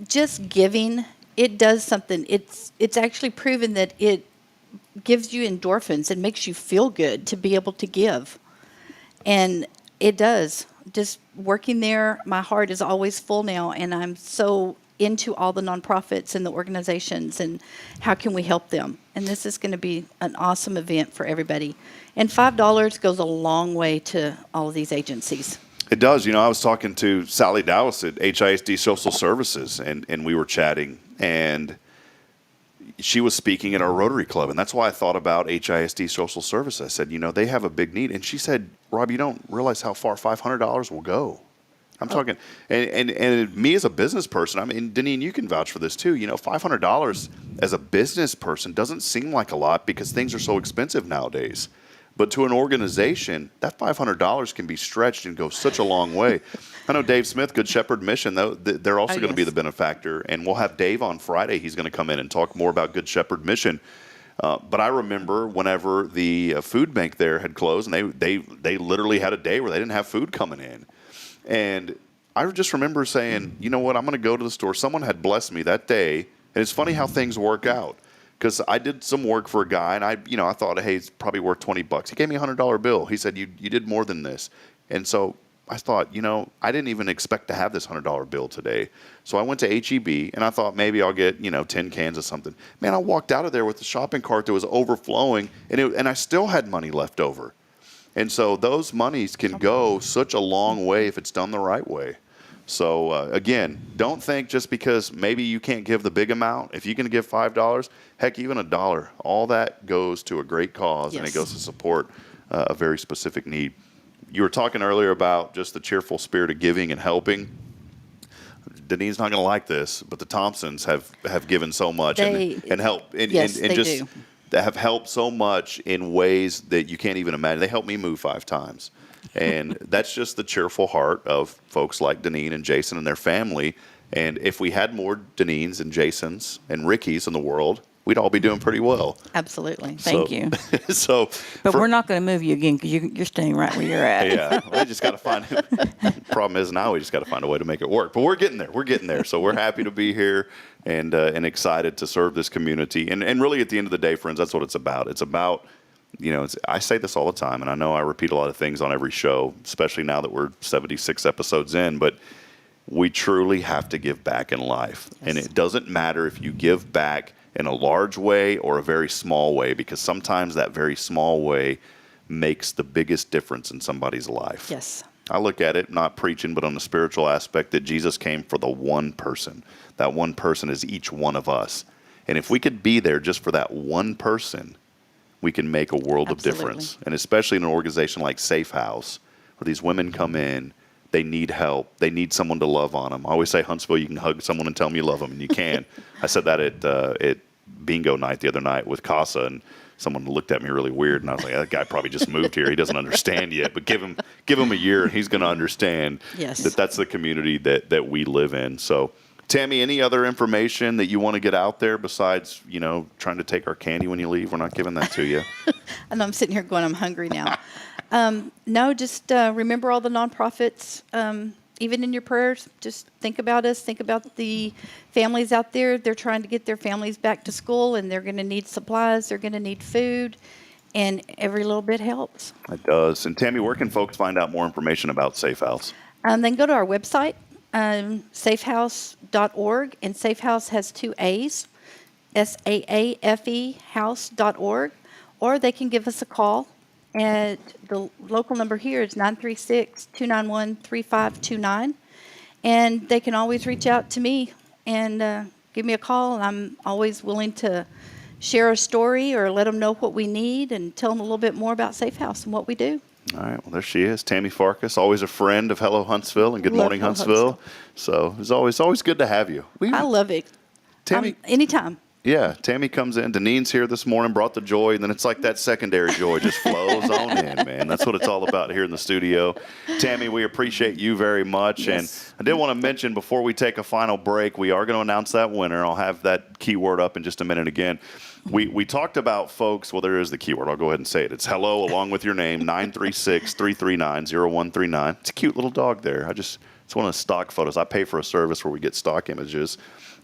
just giving, it does something. It's actually proven that it gives you endorphins and makes you feel good to be able to give. And it does. Just working there, my heart is always full now, and I'm so into all the nonprofits and the organizations and how can we help them. And this is going to be an awesome event for everybody. And $5 goes a long way to all of these agencies. It does. I was talking to Sally Dallas at HISD Social Services, and we were chatting, and she was speaking at our Rotary Club, and that's why I thought about HISD Social Service. I said, they have a big need. And she said, Rob, you don't realize how far $500 will go. I'm talking, and me as a business person, I mean, Deneane, you can vouch for this too. $500 as a business person doesn't seem like a lot because things are so expensive nowadays. But to an organization, that $500 can be stretched and go such a long way. I know Dave Smith, Good Shepherd Mission, though, they're also going to be the benefactor. And we'll have Dave on Friday. He's going to come in and talk more about Good Shepherd Mission. But I remember whenever the food bank there had closed, and they literally had a day where they didn't have food coming in. And I just remember saying, you know what, I'm going to go to the store. Someone had blessed me that day. And it's funny how things work out. Because I did some work for a guy, and I thought, hey, it's probably worth $20. He gave me a $100 bill. He said, you did more than this. And so I thought, I didn't even expect to have this $100 bill today. So I went to HEB, and I thought maybe I'll get, 10 cans of something. Man, I walked out of there with the shopping cart that was overflowing, and I still had money left over. And so those monies can go such a long way if it's done the right way. So, again, don't think just because maybe you can't give the big amount. If you can give $5, heck, even $1, all that goes to a great cause, and it goes to support a very specific need. You were talking earlier about just the cheerful spirit of giving and helping. Deneane's not going to like this, but the Thompsons have given so much and helped. And just have helped so much in ways that you can't even imagine. They helped me move 5 times. And that's just the cheerful heart of folks like Deneane and Jason and their family And if we had more Deneanes and Jasons and Rickies in the world, we'd all be doing pretty well. Absolutely. Thank you. So, But we're not going to move you again because you're staying right where you're at. yeah, we just got to find. Problem is now we just got to find a way to make it work. But we're getting there. We're getting there. So we're happy to be here and excited to serve this community. And really, at the end of the day, friends, that's what it's about. It's about, I say this all the time, and I know I repeat a lot of things on every show, especially now that we're 76 episodes in. But we truly have to give back in life, and it doesn't matter if you give back in a large way or a very small way, because sometimes that very small way makes the biggest difference in somebody's life. Yes. I look at it, not preaching, but on the spiritual aspect, that Jesus came for the one person. That one person is each one of us. And if we could be there just for that one person, we can make a world of difference. And especially in an organization like SAAFE House, where these women come in, they need help. They need someone to love on them. I always say, Huntsville, you can hug someone and tell them you love them, and you can. I said that at bingo night the other night with Casa, and someone looked at me really weird, and I was like, that guy probably just moved here. He doesn't understand yet. But give him a year, and he's going to understand that that's the community that we live in. So, Tammy, any other information that you want to get out there besides, trying to take our candy when you leave? We're not giving that to you. I know I'm sitting here going, I'm hungry now. No, just remember all the nonprofits. Even in your prayers, just think about us. Think about the families out there. They're trying to get their families back to school, and they're going to need supplies. They're going to need food, and every little bit helps. It does. And Tammy, where can folks find out more information about SAAFE House? Then go to our website, saafehouse.org, and SAAFE House has 2 A's, SAAFE house.org, or they can give us a call. And the local number here is 936-291-3529. And they can always reach out to me and give me a call. And I'm always willing to share a story or let them know what we need and tell them a little bit more about SAAFE House and what we do. All right. Well, there she is, Tammy Farkas, always a friend of Hello Huntsville and Good Morning Huntsville. So it's always good to have you. I love it. Tammy, anytime. Yeah, Tammy comes in. Deneane's here this morning, brought the joy, and then it's like that secondary joy just flows on in, man. That's what it's all about here in the studio. Tammy, we appreciate you very much. Yes. And I did want to mention before we take a final break, we are going to announce that winner. I'll have that keyword up in just a minute again. We talked about folks, well, there is the keyword. I'll go ahead and say it. It's hello along with your name, 936-339-0139. It's a cute little dog there. It's one of the stock photos. I pay for a service where we get stock images.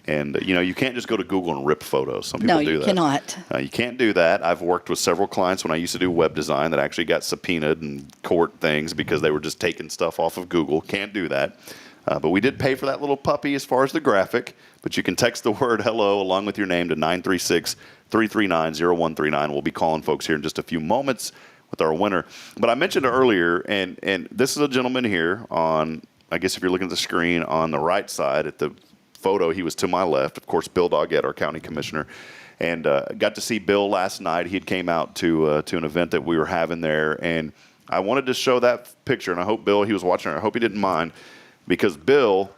And, you can't just go to Google and rip photos. Some people do that. No, you cannot. You can't do that. I've worked with several clients when I used to do web design that actually got subpoenaed and court things because they were just taking stuff off of Google. Can't do that. But we did pay for that little puppy as far as the graphic. But you can text the word hello along with your name to 936-339-0139. We'll be calling folks here in just a few moments with our winner. But I mentioned earlier, and this is a gentleman here on, I guess if you're looking at the screen on the right side at the photo, he was to my left, of course, Bill Doggett, our county commissioner, and got to see Bill last night. He had came out to an event that we were having there, and I wanted to show that picture, and I hope Bill, he was watching, I hope he didn't mind, because Bill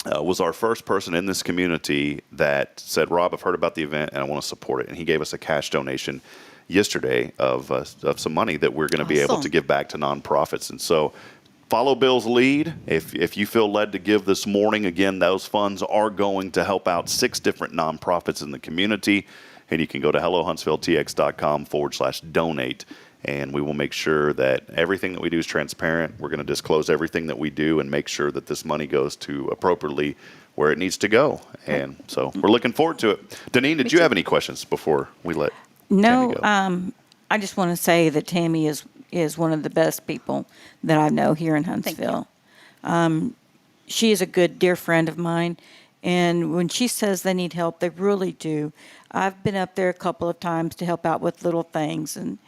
was our first person in this community that said, Rob, I've heard about the event, and I want to support it, and he gave us a cash donation yesterday of some money that we're going to be able to give back to nonprofits. And so follow Bill's lead. If you feel led to give this morning, again, those funds are going to help out 6 different nonprofits in the community. And you can go to hellohuntsvilletx.com/donate. And we will make sure that everything that we do is transparent. We're going to disclose everything that we do and make sure that this money goes to appropriately where it needs to go. And so we're looking forward to it. Deneane, did you have any questions before we let Tammy go? I just want to say that Tammy is one of the best people that I know here in Huntsville. She is a good, dear friend of mine. And when she says they need help, they really do. I've been up there a couple of times to help out with little things, and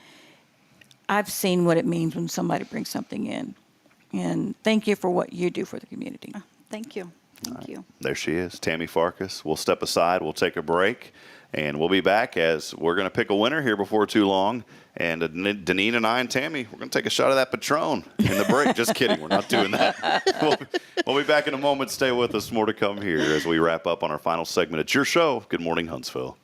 I've seen what it means when somebody brings something in. And thank you for what you do for the community. Thank you. Thank you. There she is, Tammy Farkas. We'll step aside. We'll take a break. And we'll be back as we're going to pick a winner here before too long. And Deneane and I and Tammy, we're going to take a shot of that Patron in the break. Just kidding. We're not doing that. We'll be back in a moment. Stay with us. More to come here as we wrap up on our final segment. It's your show. Good Morning Huntsville.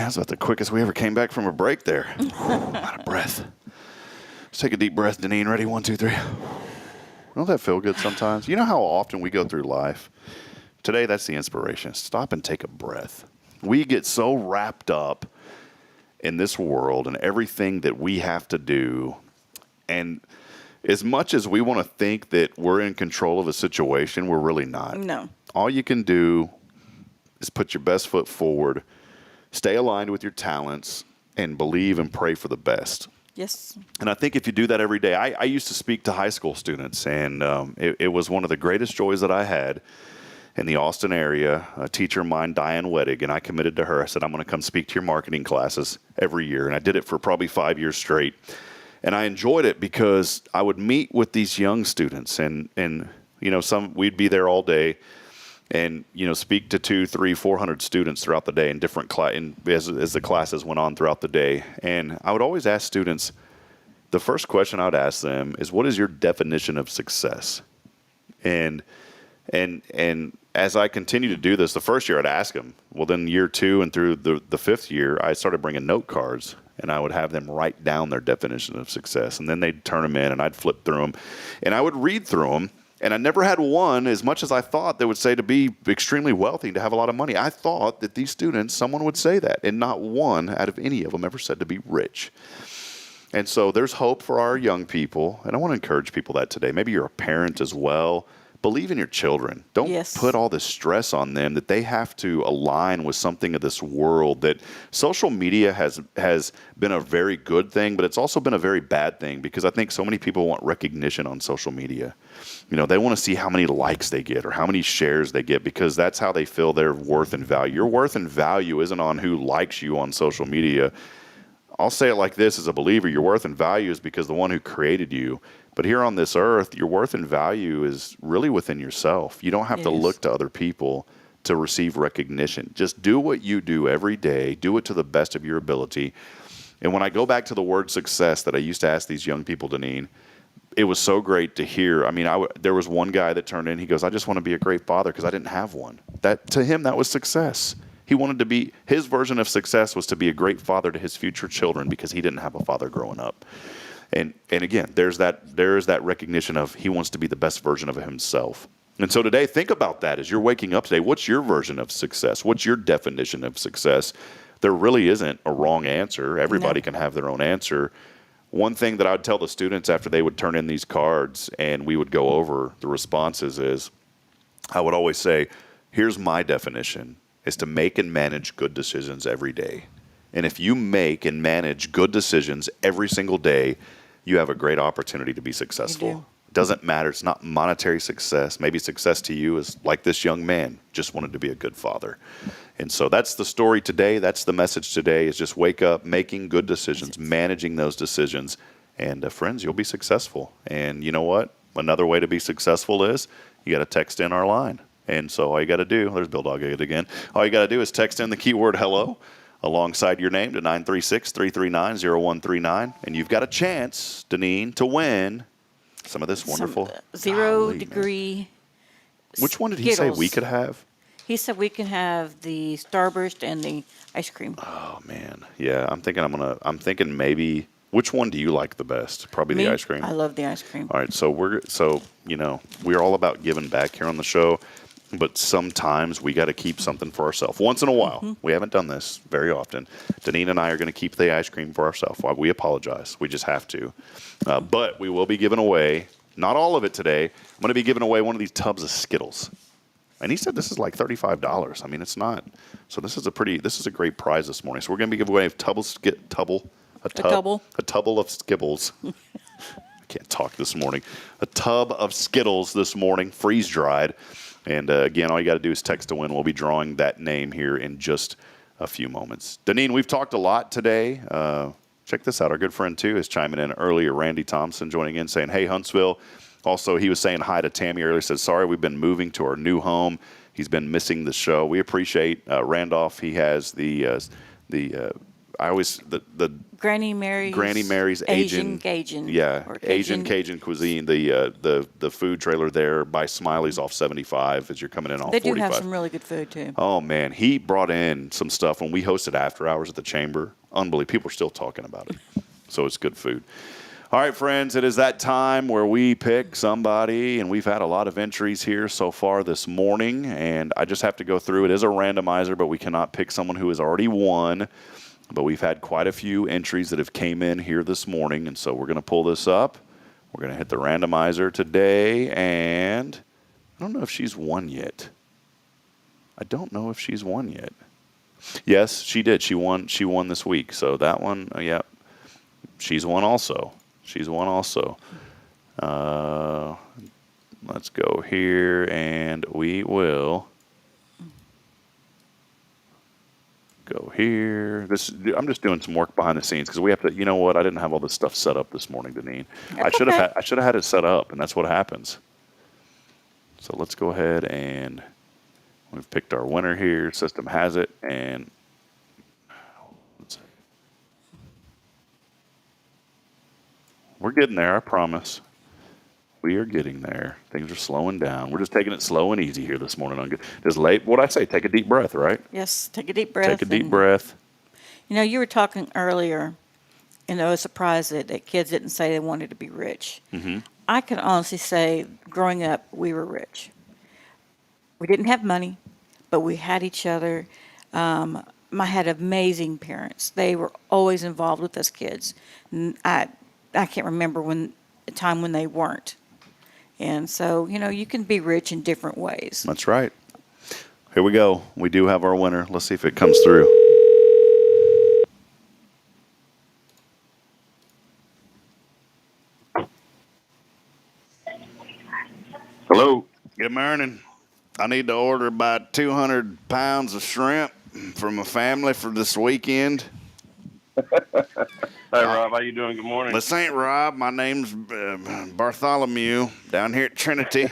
Man, that's about the quickest we ever came back from a break there. Out of breath. Let's take a deep breath, Deneane. Ready? 1, 2, 3. Don't that feel good sometimes? You know how often we go through life? Today, that's the inspiration. Stop and take a breath. We get so wrapped up in this world and everything that we have to do. And as much as we want to think that we're in control of a situation, we're really not. No. All you can do is put your best foot forward, stay aligned with your talents, and believe and pray for the best. Yes. And I think if you do that every day, I used to speak to high school students, and it was one of the greatest joys that I had in the Austin area. A teacher of mine, Diane Wettig, and I committed to her. I said, I'm going to come speak to your marketing classes every year. And I did it for probably 5 years straight. And I enjoyed it because I would meet with these young students, and we'd be there all day, and speak to 200, 300, 400 students throughout the day in different as the classes went on throughout the day. And I would always ask students, the first question I would ask them is, what is your definition of success? And as I continue to do this, the first year I'd ask them. Well, then year 2 and through the 5th year, I started bringing note cards, and I would have them write down their definition of success. And then they'd turn them in, and I'd flip through them, and I would read through them. And I never had one, as much as I thought, that would say to be extremely wealthy, to have a lot of money. I thought that these students, someone would say that, and not one out of any of them ever said to be rich. And so there's hope for our young people, and I want to encourage people that today. Maybe you're a parent as well. Believe in your children. Don't put all this stress on them that they have to align with something of this world. That social media has been a very good thing, but it's also been a very bad thing, because I think so many people want recognition on social media. They want to see how many likes they get or how many shares they get, because that's how they feel their worth and value. Your worth and value isn't on who likes you on social media. I'll say it like this: as a believer, your worth and value is because the one who created you. But here on this earth, your worth and value is really within yourself. You don't have to look to other people to receive recognition. Just do what you do every day. Do it to the best of your ability. And when I go back to the word success that I used to ask these young people, Deneane, it was so great to hear. I mean, there was one guy that turned in. He goes, I just want to be a great father because I didn't have one. To him, that was success. He wanted to be, his version of success was to be a great father to his future children because he didn't have a father growing up. And again, there's that recognition of he wants to be the best version of himself. And so today, think about that as you're waking up today. What's your version of success? What's your definition of success? There really isn't a wrong answer. Everybody can have their own answer. One thing that I would tell the students after they would turn in these cards and we would go over the responses is, I would always say, here's my definition, is to make and manage good decisions every day. And if you make and manage good decisions every single day, you have a great opportunity to be successful. It doesn't matter. It's not monetary success. Maybe success to you is like this young man, just wanted to be a good father. And so that's the story today. That's the message today, is just wake up, making good decisions, managing those decisions. And friends, you'll be successful. And you know what? Another way to be successful is you got to text in our line. And so all you got to do, there's Bill Dog again. All you got to do is text in the keyword hello alongside your name to 936-339-0139. And you've got a chance, Deneane, to win some of this wonderful 0 degree. Which one did he say we could have? He said we can have the Starburst and the ice cream. Oh man, yeah. I'm thinking maybe. Which one do you like the best? Probably the ice cream. I love the ice cream. All right, so we're all about giving back here on the show, but sometimes we got to keep something for ourselves. Once in a while, we haven't done this very often. Deneane and I are going to keep the ice cream for ourselves. We apologize. We just have to. But we will be giving away, not all of it today. I'm going to be giving away one of these tubs of Skittles. And he said this is like $35. I mean, it's not. So this is a great prize this morning. So we're going to be giving away a tub of Skittles. I can't talk this morning. A tub of Skittles this morning, freeze dried. And again, all you got to do is text to win. We'll be drawing that name here in just a few moments. Deneane, we've talked a lot today. Check this out. Our good friend, too, is chiming in earlier. Randy Thompson joining in saying, hey, Huntsville. Also, he was saying hi to Tammy earlier. Said, sorry, we've been moving to our new home. He's been missing the show. We appreciate Randolph. He has the I always the Granny Mary's Asian Cajun. Yeah, or Asian Cajun cuisine. The food trailer there by Smiley's off 75 as you're coming in off They 45. do have some really good food too. Oh man, he brought in some stuff when we hosted after hours at the chamber. Unbelievable. People are still talking about it. So it's good food. All right, friends, it is that time where we pick somebody, and we've had a lot of entries here so far this morning, and I just have to go through. It is a randomizer, but we cannot pick someone who has already won. But we've had quite a few entries that have came in here this morning, and so we're going to pull this up. We're going to hit the randomizer today, and I don't know if she's won yet. Yes, she did. She won this week. So that one, yeah, she's won also. Let's go here, and we will go here. I'm just doing some work behind the scenes because we have to. You know what? I didn't have all this stuff set up this morning, Deneane. I should have had it set up, and that's what happens. So let's go ahead, and we've picked our winner here. System has it, and we're getting there, I promise. We are getting there. Things are slowing down. We're just taking it slow and easy here this morning. Just late. What'd I say? Take a deep breath, right? Yes, take a deep breath. Take a deep breath. You know, you were talking earlier, and I was surprised that kids didn't say they wanted to be rich. Mm-hmm. I can honestly say, growing up, we were rich. We didn't have money, but we had each other. I had amazing parents. They were always involved with us kids. I can't remember a time when they weren't. And so, you know, you can be rich in different ways. That's right. Here we go. We do have our winner. Let's see if it comes through. Hello. Good morning. I need to order about 200 pounds of shrimp for my family for this weekend. Hey, Rob. How you doing? Good morning. This ain't Rob. My name's Bartholomew down here at Trinity.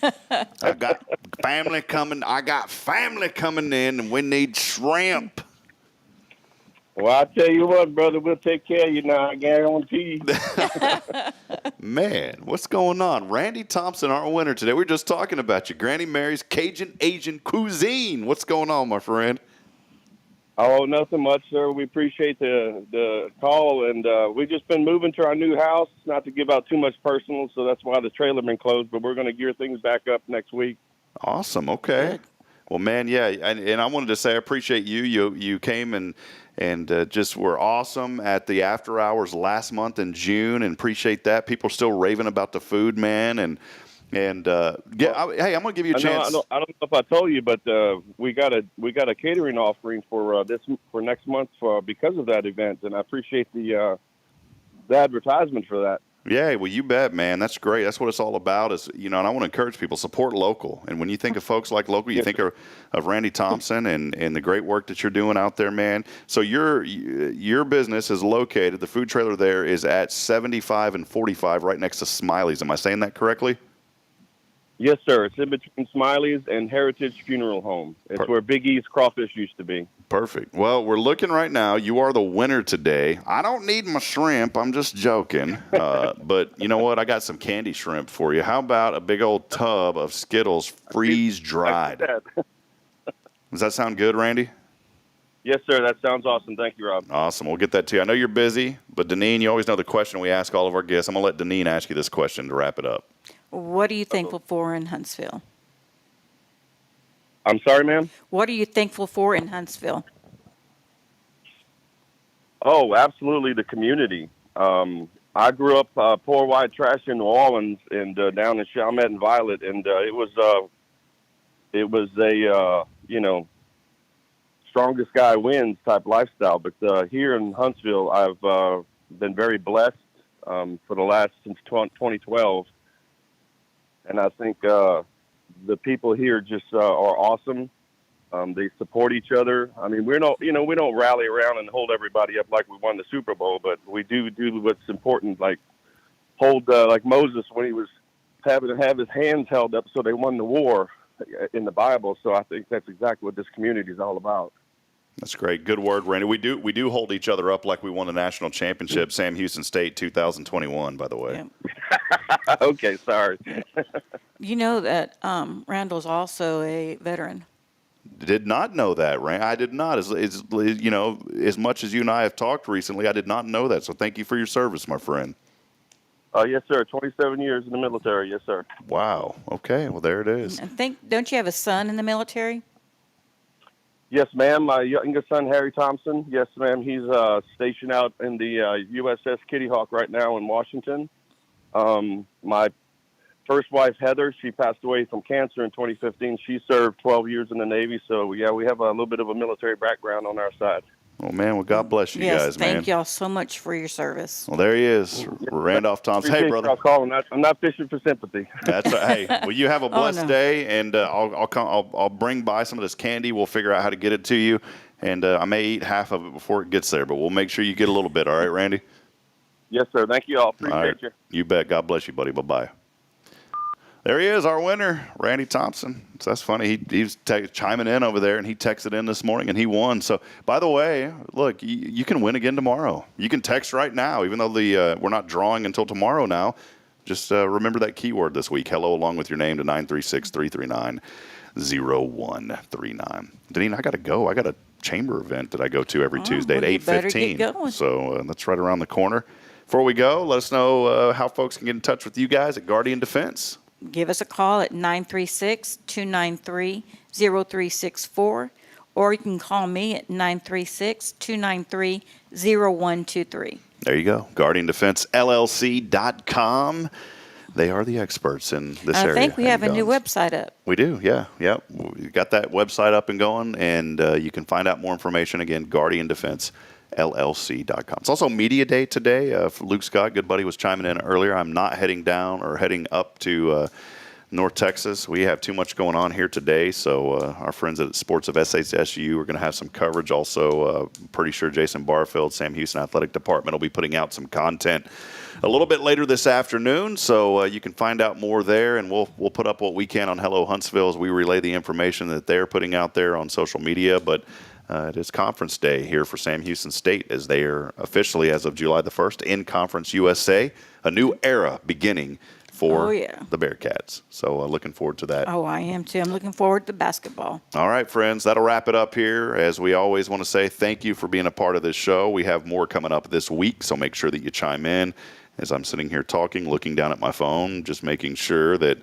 I got family coming in, and we need shrimp. Well, I tell you what, brother, we'll take care of you now. I guarantee. Man, what's going on? Randy Thompson, our winner today. We were just talking about you. Granny Mary's Cajun Asian Cuisine. What's going on, my friend? Oh, nothing much, sir. We appreciate the call, and we've just been moving to our new house. Not to give out too much personal, so that's why the trailer been closed. But we're going to gear things back up next week. Awesome. Okay. Good. Well, man, yeah, and I wanted to say I appreciate you. You came and just were awesome at the after hours last month in June, and appreciate that. People are still raving about the food, man, and hey, I'm gonna give you a chance. I don't know if I told you, but we got a catering offering for next month because of that event, and I appreciate the advertisement for that. Yeah, well, you bet, man. That's great. That's what it's all about. And I want to encourage people, support local. And when you think of folks like local, you think of Randy Thompson and the great work that you're doing out there, man. So your business is located. The food trailer there is at 75 and 45, right next to Smiley's. Am I saying that correctly? Yes, sir. It's in between Smiley's and Heritage Funeral Home. It's where Big E's Crawfish used to be. Perfect. Well, we're looking right now. You are the winner today. I don't need my shrimp. I'm just joking. But you know what? I got some candy shrimp for you. How about a big old tub of Skittles freeze-dried? Does that sound good, Randy? Yes, sir. That sounds awesome. Thank you, Rob. Awesome. We'll get that to you. I know you're busy, but Deneane, you always know the question we ask all of our guests. I'm going to let Deneane ask you this question to wrap it up. What are you thankful for in Huntsville? I'm sorry, ma'am? What are you thankful for in Huntsville? Oh, absolutely the community. I grew up poor white trash in New Orleans and down in Chalmette and Violet, and it was a strongest guy wins type lifestyle. But here in Huntsville, I've been very blessed since 2012. And I think the people here just are awesome. They support each other. I mean, we don't rally around and hold everybody up like we won the Super Bowl, but we do what's important, like hold like Moses when he was having to have his hands held up so they won the war in the Bible. So I think that's exactly what this community is all about. That's great. Good word, Randy. We do hold each other up like we won the national championship, Sam Houston State 2021, by the way. Yeah. Okay, sorry. You know that Randall's also a veteran. Did not know that, Randy. I did not. As much as you and I have talked recently, I did not know that. So thank you for your service, my friend. Yes, sir. 27 years in the military. Yes, sir. Wow. Okay. Well, there it is. Don't you have a son in the military? Yes, ma'am. My youngest son, Harry Thompson. Yes, ma'am. He's stationed out in the USS Kitty Hawk right now in Washington. My first wife, Heather, she passed away from cancer in 2015. She served 12 years in the Navy. So, yeah, we have a little bit of a military background on our side. Well, man, God bless you guys, man. Thank y'all so much for your service. Well, there he is, Randolph Thompson. Hey, brother. Y'all calling. I'm not fishing for sympathy. That's right. Hey, well, you have a blessed day, and I'll bring by some of this candy. We'll figure out how to get it to you, and I may eat half of it before it gets there, but we'll make sure you get a little bit. All right, Randy? Yes, sir. Thank you all. Appreciate you. You bet. God bless you, buddy. Bye-bye. There he is, our winner, Randy Thompson. So that's funny. He's chiming in over there, and he texted in this morning, and he won. So, by the way, look, you can win again tomorrow. You can text right now, even though we're not drawing until tomorrow now. Just remember that keyword this week, hello, along with your name to 936-339-0139. Deneane, I got to go. I got a chamber event that I go to every Tuesday at 8:15. So that's right around the corner. Before we go, let us know how folks can get in touch with you guys at Guardian Defense. Give us a call at 936-293-0364, or you can call me at 936-293-0123. There you go. GuardianDefenseLLC.com. They are the experts in this area. I think we have a new website up. We do, yeah. Yep. We got that website up and going, and you can find out more information, again, GuardianDefenseLLC.com. It's also Media Day today. Luke Scott, good buddy, was chiming in earlier. I'm not heading up to North Texas. We have too much going on here today, so our friends at Sports of SHSU are going to have some coverage. Also, pretty sure Jason Barfield, Sam Houston Athletic Department, will be putting out some content a little bit later this afternoon, so you can find out more there, and we'll put up what we can on Hello Huntsville as we relay the information that they're putting out there on social media. But it is conference day here for Sam Houston State, as they are officially, as of July the 1st, in Conference USA, a new era beginning for the Bearcats. So looking forward to that. Oh, I am too. I'm looking forward to basketball. All right, friends, that'll wrap it up here. As we always want to say, thank you for being a part of this show. We have more coming up this week, so make sure that you chime in. As I'm sitting here talking, looking down at my phone, just making sure that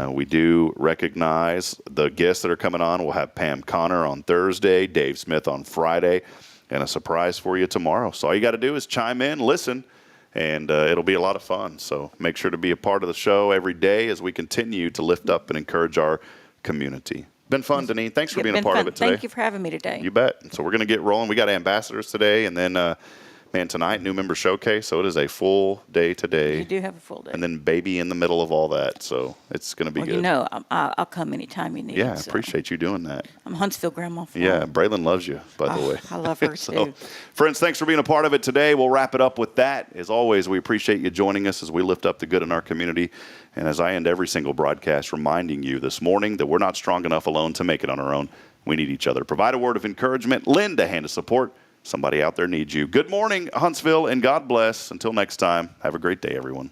we do recognize the guests that are coming on. We'll have Pam Connor on Thursday, Dave Smith on Friday, and a surprise for you tomorrow. So all you got to do is chime in, listen, and it'll be a lot of fun. So make sure to be a part of the show every day as we continue to lift up and encourage our community. Been fun, Deneane. Thanks for being a part of it today. Thank you for having me today. You bet. So we're going to get rolling. We got ambassadors today, and then tonight, new member showcase, so it is a full day today. You do have a full day. And then baby in the middle of all that, so it's going to be good. You know, I'll come anytime you need. Yeah, I appreciate you doing that. I'm Huntsville grandma. Yeah, Braylon loves you, by the way. I love her too. Friends, thanks for being a part of it today. We'll wrap it up with that. As always, we appreciate you joining us as we lift up the good in our community. And as I end every single broadcast, reminding you this morning that we're not strong enough alone to make it on our own. We need each other. Provide a word of encouragement. Lend a hand of support. Somebody out there needs you. Good morning, Huntsville, and God bless. Until next time, have a great day, everyone.